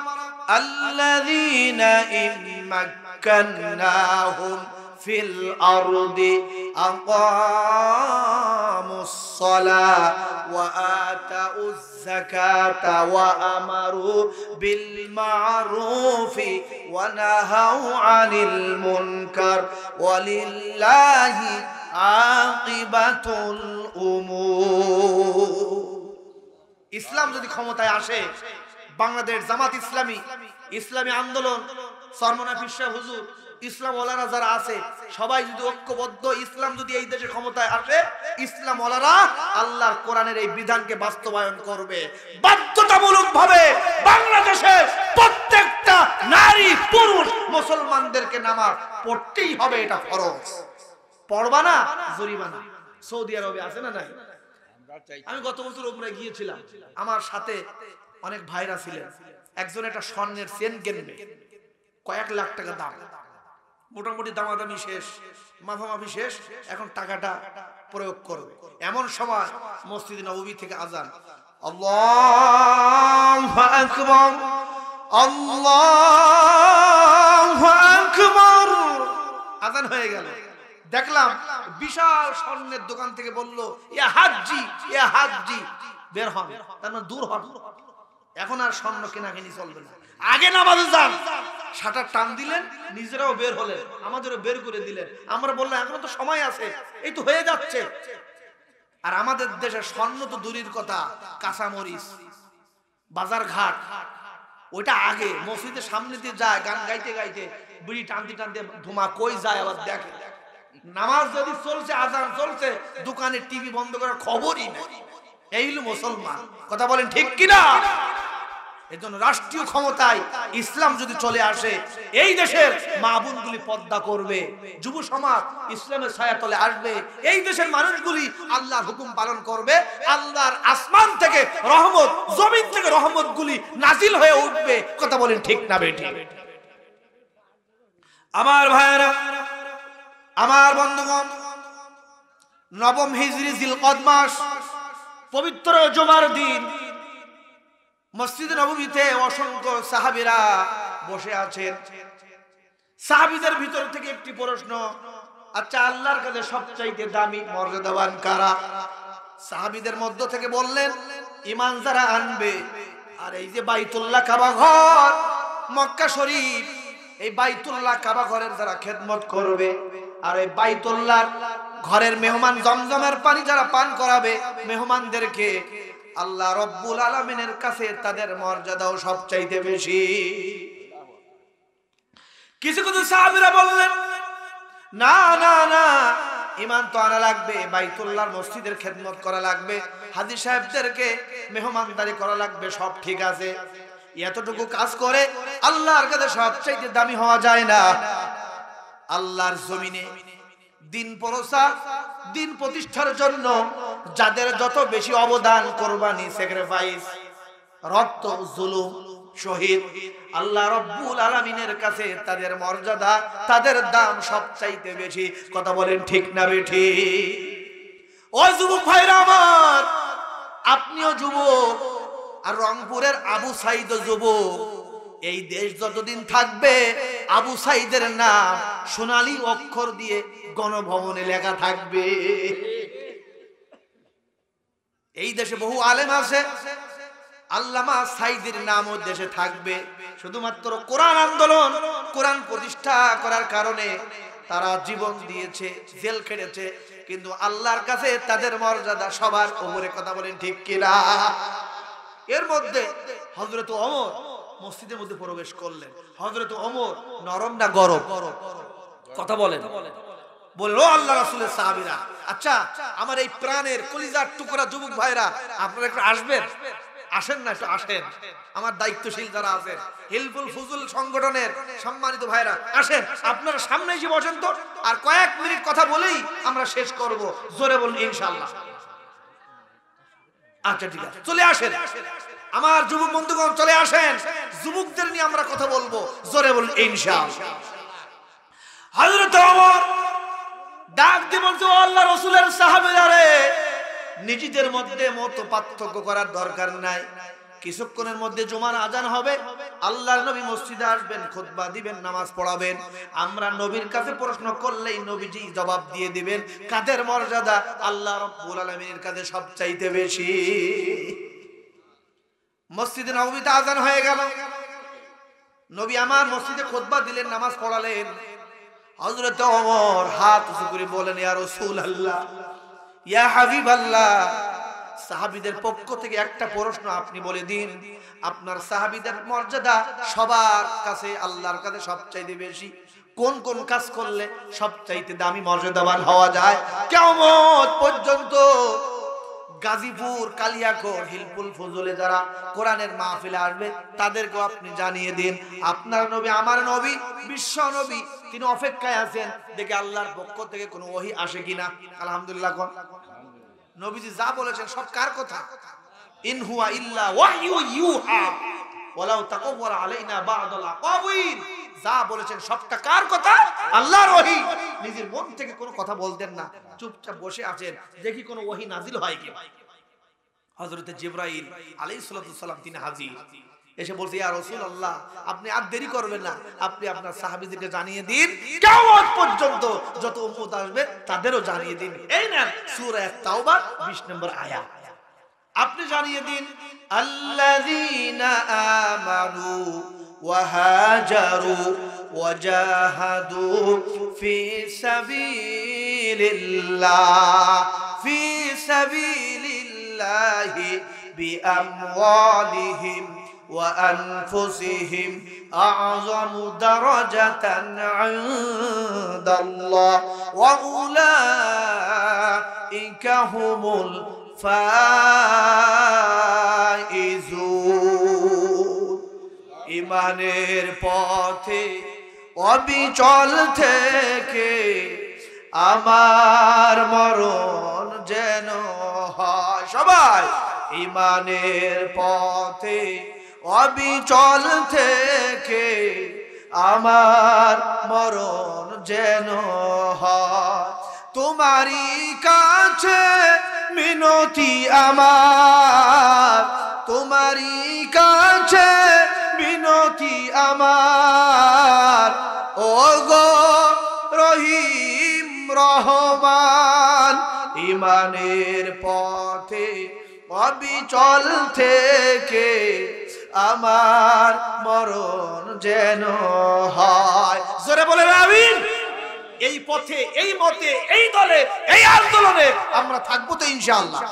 আল্লাযীনা ইম্মাক্কান্নাহুম ফিল আরদি আকামুস সালাহ ওয়া আতাউজ যাকাতা ওয়া আমারু বিল মা'রুফি ওয়া নাহাউ আনিল মুনকার ওয়ালিল্লাহি আকিবাতুল উমুর। ইসলাম যদি ক্ষমতায় আসে, বাংলাদেশ জামাত ইসলামী, ইসলামী আন্দোলন, সরমনা ফিরশা হুজুর, ইসলাম ওয়ালারা যারা আছে সবাই যদি ঐক্যবদ্ধ, ইসলাম যদি এই দেশে ক্ষমতায় আসে, ইসলাম ওয়ালারা আল্লাহর কোরআনের এই বিধানকে বাস্তবায়ন করবে। বাধ্যতামূলক ভাবে বাংলাদেশের প্রত্যেকটা নারী পুরুষ মুসলমানদেরকে নামাজ পড়তেই হবে, এটা ফরজ। পড়বা না জরিমানা। সৌদি আরবে আছে না নাই? আমি গত বছর উমরায় গিয়েছিলাম, আমার সাথে অনেক ভাইরা ছিলেন। একজন একটা স্বর্ণের চেন কিনবে, কয়েক লাখ টাকা দাম, মোটামুটি দামাদামি শেষ, মাফামাফি শেষ, এখন টাকাটা প্রয়োগ করবে। এমন সময় মসজিদ নববী থেকে আজান, আল্লাহু আকবার, আল্লাহু আকবার, আজান হয়ে গেল। দেখলাম বিশাল স্বর্ণের দোকান থেকে বলল ইয়া হাজ্জি, ইয়া হাজ্জি, বের হন, তার মানে দূর হন। এখন আর স্বর্ণ কেনাকিনি চলবে না, আগে নামাজে যান। শাটার টান দিলেন, নিজেরাও বের হলেন, আমাদেরও বের করে দিলেন। আমরা বললাম এখনো তো সময় আছে, এই তো হয়ে যাচ্ছে। আর আমাদের দেশে স্বর্ণ তো দূরের কথা, কাঁচামরিচ, বাজার ঘাট, ওইটা আগে মসজিদের সামনে দিয়ে যায়, গান গাইতে গাইতে, বিড়ি টানতে টানতে ধুমা কই যায় আবার দেখে। নামাজ যদি চলছে, আজান চলছে, দোকানে টিভি বন্ধ করার খবরই নেই। এই হলো মুসলমান। কথা বলেন ঠিক কিনা? এজন্য রাষ্ট্রীয় ক্ষমতায় ইসলাম যদি চলে আসে, এই দেশের মা বোনগুলি পর্দা করবে, যুব সমাজ ইসলামের ছায়াতলে আসবে, এই দেশের মানুষগুলি আল্লাহর হুকুম পালন করবে, আল্লাহর আসমান থেকে রহমত, জমিন থেকে রহমত গুলি নাজিল হয়ে উঠবে। কথা বলেন ঠিক না বেঠিক? আমার ভাইরা, আমার বন্ধুগণ, নবম হিজরি জিলকদ মাস, পবিত্র জুমার দিন, মসজিদে নববীতে অসংখ্য সাহাবীরা বসে আছেন। সাহাবীদের ভিতর থেকে একটি প্রশ্ন, আচ্ছা আল্লাহর কাছে সবচাইতে দামি মর্যাদাবান কারা? সাহাবীদের মধ্য থেকে বললেন ঈমান যারা আনবে, আর এই যে বাইতুল্লাহ কাবা ঘর, মক্কা শরীফ, এই বাইতুল্লাহ কাবা ঘরের যারা খেদমত করবে, আর এই বাইতুল্লাহর ঘরের মেহমান জমজমের পানি যারা পান করাবে মেহমানদেরকে, আল্লাহ রব্বুল আলামিনের কাছে তাদের মর্যাদাও সবচাইতে বেশি। কিছু কিছু সাহাবীরা বললেন না না না, ঈমান তো আনা লাগবে, বাইতুল্লাহর মসজিদের খেদমত করা লাগবে, হাজী সাহেবদেরকে মেহমানদারি করা লাগবে, সব ঠিক আছে। এতটুকু কাজ করে আল্লাহর কাছে সবচাইতে দামি হওয়া যায় না। আল্লাহর জমিনে দিন প্রচার, দিন প্রতিষ্ঠার জন্য যাদের যত বেশি অবদান, কোরবানি, স্যাক্রিফাইস, রক্ত, জুলুম, শহীদ, আল্লাহ রাব্বুল আলামিনের কাছে তাদের মর্যাদা, তাদের দাম সবচাইতে বেশি। কথা বলেন ঠিক না বেঠিক? ও যুবক ভাইরা আমার, আপনিও যুবক, আর রংপুরের আবু সাইদ যুবক। এই দেশ যতদিন থাকবে আবু সাইদের নাম সোনালী অক্ষর দিয়ে গণভবনে লেখা থাকবে। এই দেশে বহু আলেম আছে, আল্লামা সাইদের নামও দেশে থাকবে। শুধুমাত্র কোরআন আন্দোলন, কোরআন প্রতিষ্ঠা করার কারণে তারা জীবন দিয়েছে, জেল খেটেছে, কিন্তু আল্লাহর কাছে তাদের মর্যাদা সবার উপরে। কথা বলেন ঠিক কিনা? এর মধ্যে হযরত ওমর মসজিদের মধ্যে প্রবেশ করলেন। হযরত ওমর নরম না গরম? কথা বলেন। বলল আল্লাহ রাসূলের সাহাবীরা, আচ্ছা আমার এই প্রাণের কলিজার টুকরা যুবক ভাইরা, আপনারা একটু আসবেন? আসেন না, একটু আসেন। আমার দায়িত্বশীল যারা আছেন, হিলফুল ফুজুল সংগঠনের সম্মানিত ভাইরা, আসেন, আপনারা সামনে এসে বসেন তো। আর কয়েক মিনিট কথা বলেই আমরা শেষ করব। জোরে বলুন ইনশাআল্লাহ। আচ্ছা ঠিক আছে, চলে আসেন আমার যুবক বন্ধুগণ, চলে আসেন। যুবকদের নিয়ে আমরা কথা বলবো। জোরে বলুন ইনশাআল্লাহ। হযরত ওমর ডাক দিয়ে বলছে, ও আল্লাহ রাসূলের সাহাবীরা রে, নিজেদের মধ্যে মত পার্থক্য করার দরকার নাই। কিছুক্ষণের মধ্যে জুমার আজান হবে, আল্লাহর নবী মসজিদে আসবেন, খুতবা দিবেন, নামাজ পড়াবেন। আমরা নবীর কাছে প্রশ্ন করলেই নবীজি জবাব দিয়ে দিবেন। কাদের মর্যাদা আল্লাহ রাব্বুল আলামিনের কাছে সবচাইতে বেশি। মসজিদে নববীতে আজান হয়ে গেল, নবী আমার মসজিদে খুতবা দিলেন, নামাজ পড়ালেন। হযরত ওমর হাত উঁচু করে বলেন, ইয়া রাসূলুল্লাহ, ইয়া হাবিবাল্লাহ, সাহাবীদের পক্ষ থেকে একটা প্রশ্ন আপনি বলে দিন। আপনার সাহাবীদের মর্যাদা সবার কাছে, আল্লাহর কাছে সবচাইতে বেশি। কোন কোন কাজ করলে সবচাইতে দামি মর্যাদাবান হওয়া যায়? কিয়ামত পর্যন্ত গাজীপুর, কালিয়াকৈর, হিলফুল ফুজুলে যারা কোরআনের মাহফিলে আসবে তাদেরকেও আপনি জানিয়ে দিন, আপনার নবী, আমার নবী, বিশ্ব নবী, তিনি অপেক্ষায় আছেন, দেখে আল্লাহর পক্ষ থেকে কোনো ওহী আসে কিনা। আলহামদুলিল্লাহ। নবীজি যা বলেছেন সব কার কথা? ইন হুয়া ইল্লা ওয়াহয়ু ইউহা ওয়ালাউ তাকাওয়ালা আলাইনা বা'দাল আকাওয়িল। যা বলেছেন সবটা কার কথা? আল্লাহর ওহী। নিজের মন থেকে কোনো কথা বলতেন না, চুপচাপ বসে আছেন, দেখি কোনো ওহী নাজিল হয় কি। হযরত জিবরাইল আলাইহিস সালাম তিনি হাজির, এসে বলছে, ইয়া রাসূলুল্লাহ, আপনি আর দেরি করবেন না, আপনি আপনার সাহাবীদেরকে জানিয়ে দিন, কিয়ামত পর্যন্ত যত উম্মত আসবে তাদেরও জানিয়ে দিন। এই নেন সূরা তাওবা 20 নম্বর আয়াত। আপনি জানিয়ে দিন, আল্লাযীনা আমানু ওয়া হাজারু ওয়া জাহাদু ফি সাবিলিল্লাহি বিআমওয়ালিহিম وأنفسهم أعظم درجة عند الله وأولئك هم الفائزون। ইমানের পথে অবিচল থেকে আমার মরণ যেন হয়। সবাই ইমানের পথে অবিচল থেকে আমার মরণ যেন হয়। তোমারই কাছে মিনতি আমার, তোমারই কাছে মিনতি আমার, ওগো রহিম রহমান। ইমানের পথে অবিচল থেকে আমার মরণ যেন হয়। জোরে বলেন আমিন। এই পথে, এই মতে, এই দলে, এই আন্দোলনে আমরা থাকবো তো ইনশাআল্লাহ।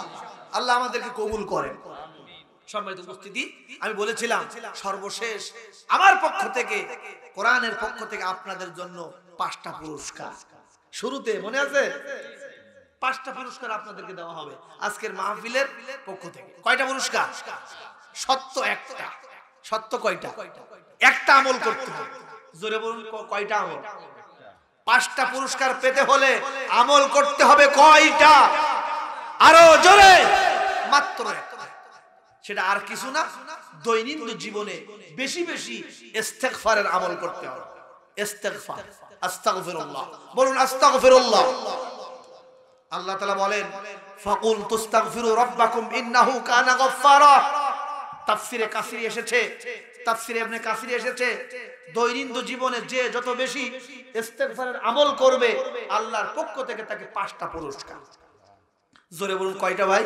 আল্লাহ আমাদেরকে কবুল করেন। সম্মানিত উপস্থিতি, আমি বলেছিলাম সর্বশেষ আমার পক্ষ থেকে, কোরআনের পক্ষ থেকে আপনাদের জন্য 5টা পুরস্কার। শুরুতে মনে আছে 5টা পুরস্কার আপনাদেরকে দেওয়া হবে আজকের মাহফিলের পক্ষ থেকে। কয়টা পুরস্কার? সত্য একটা। সত্য কয়টা? একটা আমল করতে হবে। জোরে বলুন, কয়টা আমল? 5টা পুরস্কার পেতে হলে আমল করতে হবে কয়টা? আরো জোরে, মাত্র একটা। সেটা আর কিছু না, দৈনন্দিন জীবনে বেশি বেশি ইস্তেগফারের আমল করতে হবে। ইস্তেগফার, আস্তাগফিরুল্লাহ, বলুন আস্তাগফিরুল্লাহ। আল্লাহ তাআলা বলেন ফাকুল তুস্তাগফিরু রাব্বাকুম ইন্নাহু কানা গফফারা। তাফসিরে কাসির এসেছে, তাফসিরে ইবনে কাসির এসেছে, দৈনন্দিন জীবনে যে যত বেশি ইস্তেগফারের আমল করবে আল্লাহর পক্ষ থেকে তাকে 5টা পুরস্কার। জোরে বলুন কয়টা ভাই?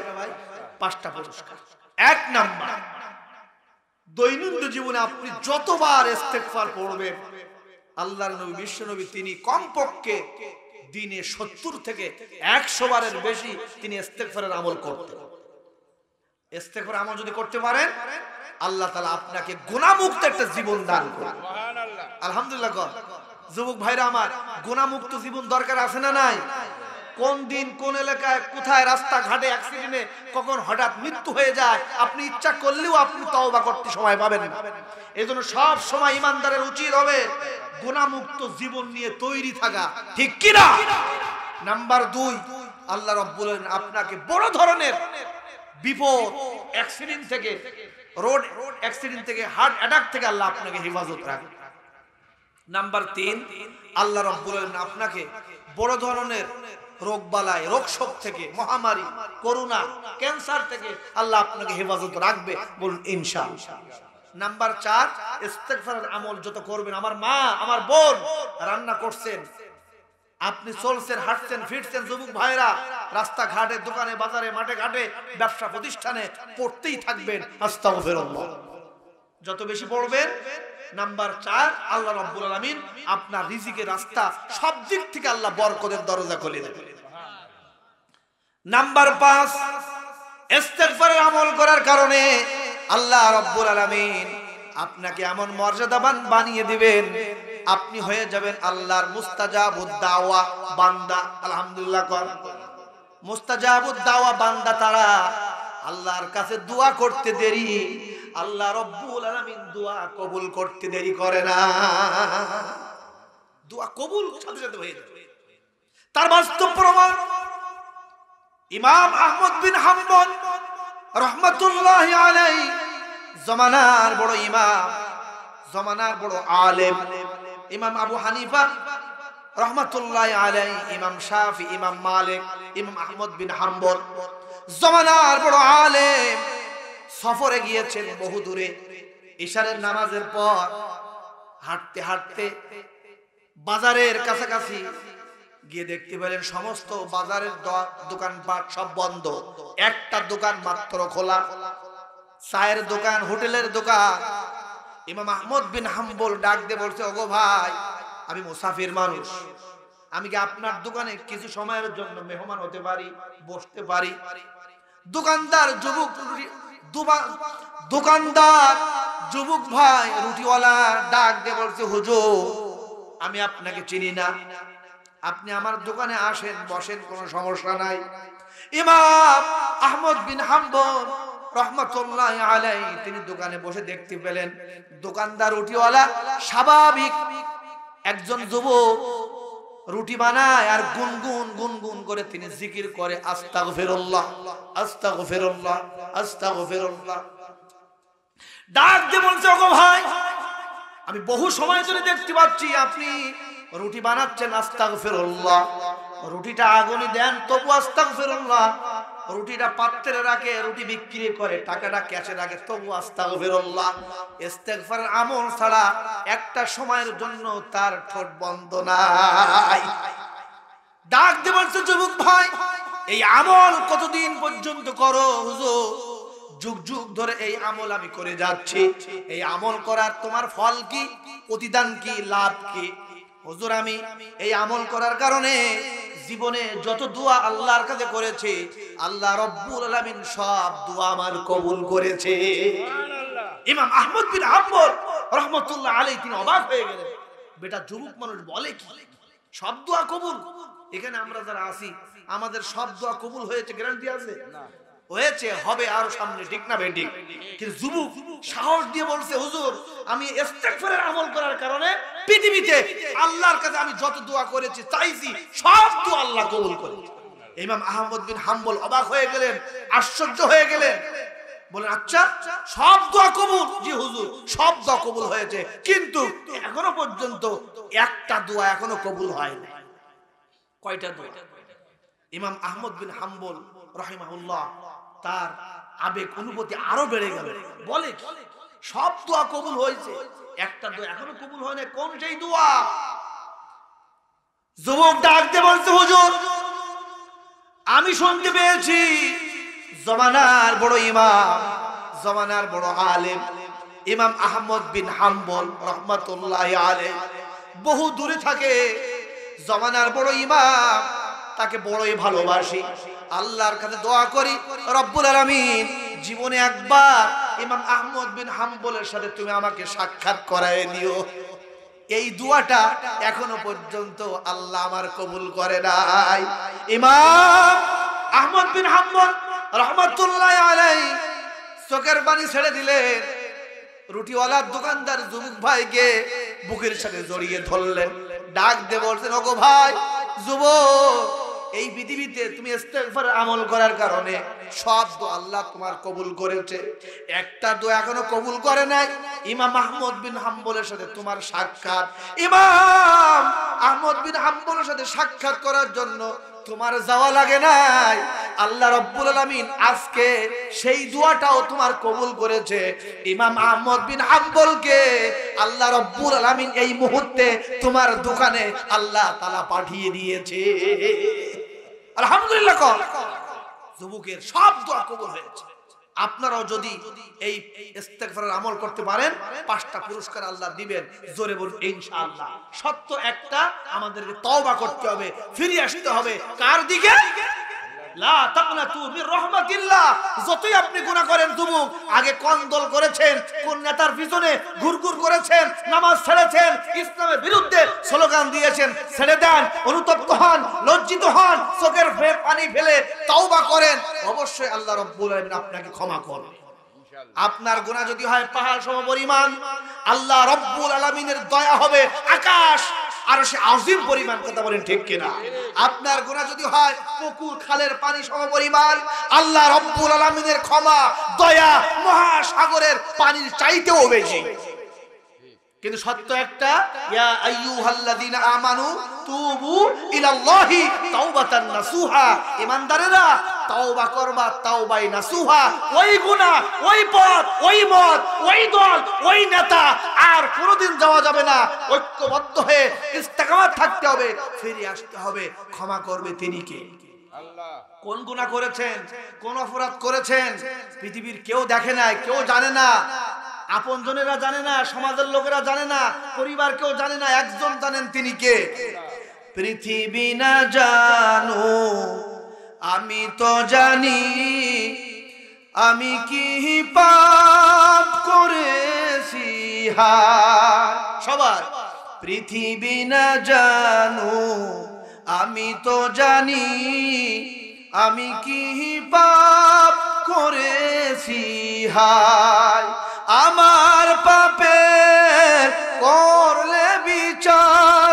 5টা পুরস্কার। 1 নাম্বার, দৈনন্দিন জীবনে আপনি যতবার ইস্তেগফার পড়বেন আল্লাহর নবী বিশ্ব নবী তিনি কমপক্ষে দিনে 70 থেকে 100 বারের বেশি তিনি ইস্তেগফারের আমল করতেন। ইস্তেগফার আমল যদি করতে পারেন আল্লাহ তাআলা আপনাকে গুনাহমুক্ত একটা জীবন দান করবেন। সুবহানাল্লাহ, আলহামদুলিল্লাহ। যুবক ভাইরা আমার, গুনাহমুক্ত জীবন দরকার আছে না নাই? কোন দিন কোন এলাকায় কোথায় রাস্তাঘাটে অ্যাক্সিডেন্টে কখন হঠাৎ মৃত্যু হয়ে যায়, আপনি ইচ্ছা করলেও আপনি তওবা করতে সময় পাবেন না। এজন্য সব সময় ইমানদারের উচিত হবে গুনাহমুক্ত জীবন নিয়ে তৈরি থাকা, ঠিক কি না? নাম্বার 2, আল্লাহ রাব্বুল আলামিন আপনাকে বড় ধরনের বিপদ, অ্যাক্সিডেন্ট থেকে, রোড অ্যাক্সিডেন্ট থেকে, হার্ট অ্যাটাক থেকে আল্লাহ আপনাকে হেফাজত রাখবে। নাম্বার 3, আল্লাহ রাব্বুল আলামিন আপনাকে বড় ধরনের রোগ বালাই, রোগ শোক থেকে, মহামারী, করোনা, ক্যান্সার থেকে আল্লাহ আপনাকে হেফাজত রাখবে, বলুন ইনশাআল্লাহ। নাম্বার 4, ইস্তেগফারের আমল যত করবেন, আমার মা, আমার বোন রান্না করছেন, আপনি চলছেন, হাঁটছেন, ফিরছেন, যুবক ভাইরা রাস্তাঘাটে, দোকানে, বাজারে, মাঠে ঘাটে, ব্যবসা প্রতিষ্ঠানে পড়তেই থাকবেন আস্তাগফিরুল্লাহ। যত বেশি পড়বেন, নাম্বার 4, আল্লাহ রাব্বুল আলামিন আপনার রিজিকের রাস্তা সব দিক থেকে আল্লাহ বরকতের দরজা খুলে দেবে। নাম্বার 5, ইস্তেগফারের আমল করার কারণে আল্লাহ রাব্বুল আলামিন আপনাকে এমন মর্যাদাবান বানিয়ে দিবেন, আপনি হয়ে যাবেন আল্লাহর মুস্তাজাবুদ দাওয়া বান্দা। আলহামদুলিল্লাহ। মুস্তাজাবুদ দাওয়া বান্দা তারা আল্লাহর কাছে দোয়া করতে দেরি, আল্লাহ রাব্বুল আলামিন দোয়া কবুল করতে দেরি করে না। দোয়া কবুল সাথে সাথে হয়ে যাবে। তার বাস্তব প্রমাণ ইমাম আহমদ বিন হাম্বল রাহমাতুল্লাহি আলাইহি, জামানার বড় ইমাম, জামানার বড় আলেম, ইমাম আবু হানিফা রাহমাতুল্লাহি আলাইহি, ইমাম শাফি, ইমাম মালিক, ইমাম আহমদ বিন হাম্বল, জামানার বড় আলেম, সফরে গিয়েছেন বহু দূরে। ইশারের নামাজের পর হাঁটতে হাঁটতে বাজারের কাছাকাছি গিয়ে দেখতে পেলেন সমস্ত বাজারের দোকানপাট সব বন্ধ, একটা দোকান মাত্র খোলা, চায়ের দোকান, হোটেলের দোকান। ইমাম আহমদ বিন হাম্বল ডাক দিয়ে বলছে, ওগো ভাই, আমি মুসাফির মানুষ, আমি কি আপনার দোকানে কিছু সময়ের জন্য মেহমান হতে পারি, বসতে পারি? দোকানদার যুবক ভাই রুটিওয়ালা ডাক দিয়ে বলছে, হুজুর আমি আপনাকে চিনি না, আপনি আমার দোকানে আসেন, বসেন, কোনো সমস্যা নাই। ইমাম আহমদ বিন হাম্বল রাহমাতুল্লাহি আলাইহি তিনি দোকানে বসে দেখতে পেলেন দোকানদার রুটিওয়ালা স্বাভাবিক একজন যুবক রুটি বানায় আর গুনগুন গুনগুন করে তিনি জিকির করে, আস্তাগফিরুল্লাহ, আস্তাগফিরুল্লাহ, আস্তাগফিরুল্লাহ। ডাক দিয়ে বলছে, ওগো ভাই, আমি বহু সময় ধরে দেখতে পাচ্ছি আপনি রুটি বানাচ্ছেন, আস্তাগফিরুল্লাহ। রুটিটা আগুনে দেন তবু আস্তাগফিরুল্লাহ, রুটিটা পাত্রে রাখে, রুটি বিক্রি করে, টাকাটা ক্যাশে রাখে, তবু আস্তাগফিরুল্লাহ। ইস্তেগফারের আমল ছাড়া একটা সময়ের জন্য তার ঠোঁট বন্ধ নাই। ডাক দিয়ে বলছে, যুবক ভাই, এই আমল কতদিন পর্যন্ত করো? হুজুর যুগ যুগ ধরে এই আমল আমি করে যাচ্ছি। এই আমল করার তোমার ফল কি, প্রতিদান কি, লাভ কি? হুজুর আমি এই আমল করার কারণে জীবনে যত দোয়া আল্লাহর কাছে করেছে আল্লাহ রাব্বুল আলামিন সব দোয়া আমার কবুল করেছে। সুবহানাল্লাহ। ইমাম আহমদ বিন হাম্বল রাহমাতুল্লাহ আলাইহি তিনি অবাক হয়ে গেলেন, বেটা যুবক মানুষ বলে কি সব দোয়া কবুল? এখানে আমরা যারা আছি আমাদের সব দোয়া কবুল হয়েছে গ্যারান্টি আছে না? হয়েছে, হবে আরো সামনে, ঠিক না বেঠিক? কিন্তু যুবক সাহস দিয়ে বলছে, হুজুর আমি ইস্তেগফারের আমল করার কারণে পৃথিবীতে আল্লাহর কাছে আমি যত দোয়া করেছি চাইছি সব দোয়া আল্লাহ কবুল করেছে। ইমাম আহমদ বিন হাম্বল অবাক হয়ে গেলেন, আশ্চর্য হয়ে গেলেন, বলেন আচ্ছা সব দোয়া কবুল? জি হুজুর সব দোয়া কবুল হয়েছে, কিন্তু এখনো পর্যন্ত একটা দোয়া এখনো কবুল হয়নি। কয়টা দোয়া? ইমাম আহমদ বিন হাম্বল রাহিমাহুল্লাহ তার আবেগ অনুভূতি আরো বেড়ে গেল, বলে সব দোয়া কবুল হয়েছে, একটা দোয়া এখনো কবুল হয় না, কোন সেই দোয়া? যুবক ডাক দিয়ে বলছে, হুজুর আমি শুনতে পেয়েছি জমানার বড় ইমাম, জমানার বড় আলেম ইমাম আহমদ বিন হাম্বল রাহমাতুল্লাহি আলাইহি বহু দূরে থাকে, জমানার বড় ইমাম, তাকে বড়ই ভালোবাসি, আল্লাহর কাছে দোয়া করি রব্বুল আলামিন জীবনে একবার ইমাম আহমদ বিন হাম্বলের সাথে তুমি আমাকে সাক্ষাৎ করায় দিও। এই দোয়াটা এখনো পর্যন্ত আল্লাহ আমার কবুল করে নাই। ইমাম আহমদ বিন হাম্বল রাহমাতুল্লাহি আলাইহি চোখের পানি ছেড়ে দিলেন, রুটিওয়ালার দোকানদার যুবক ভাইকে বুকের সাথে জড়িয়ে ধরলেন, ডাক দিয়ে বলছেন, ওগো ভাই যুবক, এই পৃথিবীতে তুমি ইস্তেগফার আমল করার কারণে সব দোয়া আল্লাহ তোমার কবুল করেছে, একটা দোয়া এখনো কবুল করে নাই, ইমাম আহমদ বিন হাম্বলের সাথে তোমার সাক্ষাৎ। ইমাম আহমদ বিন হাম্বলের সাথে সাক্ষাৎ করার জন্য তোমার যাওয়া লাগে নাই, আল্লাহ রাব্বুল আলামিন আজকে সেই দোয়াটাও তোমার কবুল করেছে। ইমাম আহমদ বিন হাম্বলকে আল্লাহ রাব্বুল আলামিন এই মুহূর্তে তোমার দোকানে আল্লাহ তাআলা পাঠিয়ে দিয়েছে। আলহামদুলিল্লাহ। যুবকের সব দোয়া কবুল হয়েছে। আপনারাও যদি এই ইস্তেগফারের আমল করতে পারেন 5টা পুরস্কার আল্লাহ দিবেন, জোরে বলুন ইনশাআল্লাহ। সত্য একটা, আমাদেরকে তওবা করতে হবে, ফিরে আসতে হবে কার দিকে? লা তাকনাতু মির রাহমাতিল্লাহ। যতই আপনি গুনাহ করেন যুবক, আগে কোন দল করেছেন, কোন নেতার পিছনে ঘুরঘুর করেছেন, নামাজ ছেড়েছেন, ইসলামের বিরুদ্ধে স্লোগান দিয়েছেন, ছেড়ে দেন, অনুতপ্ত হন, লজ্জিত হন, চোখের পানি ফেলে তওবা করেন, অবশ্যই আল্লাহ রাব্বুল আলামিন আপনাকে ক্ষমা করবেন। আপনার গুনাহ যদি হয় পাহাড় সমপরিমাণ, আল্লাহ রাব্বুল আলামিনের দয়া হবে আকাশ আরশে আজিম পরিমাণ। কথা বলেন ঠিক কিনা? আপনার গুনাহ যদি হয় পুকুর খালের পানি সমপরিমাণ, আল্লাহ রাব্বুল আলামিনের ক্ষমা দয়া মহাসাগরের পানির চাইতেও বেশি। কিন্তু সত্য একটা, ইয়া আইয়ুহাল্লাযীনা আমানু তুবু ইলাল্লাহি তাওবাতান নাসুহা। ঈমানদারেরা তওবা করবা, তাওবায়ে নাসুহা। ওই গুনাহ, ওই পথ, ওই মত, ওই দল, ওই নেতা আর কোনোদিন যাওয়া যাবে না। ঐক্যবদ্ধ হয়ে ইস্তেকামাত থাকতে হবে, ফিরে আসতে হবে। ক্ষমা করবে তিনি কে? আল্লাহ। কোন গুনাহ করেছেন, কোন অপরাধ করেছেন, পৃথিবীর কেউ দেখে নাই, কেউ জানে না, আপনজনেরা জানে না, সমাজের লোকেরা জানে না, পরিবার কেউ জানে না, একজন জানেন, তিনি কে? পৃথিবী না জানো আমি তো জানি, আমি কি পাপ করেছি। সবার পৃথিবী না জানো আমি তো জানি, আমি কি পাপ করেছি। হায় আমার পাপের করলে বিচার,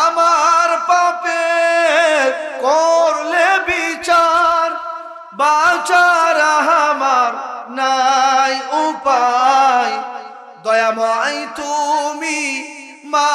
আমার পাপের করলে বিচার, বাঁচার আমার নাই উপায়, দয়াময় তুমি মা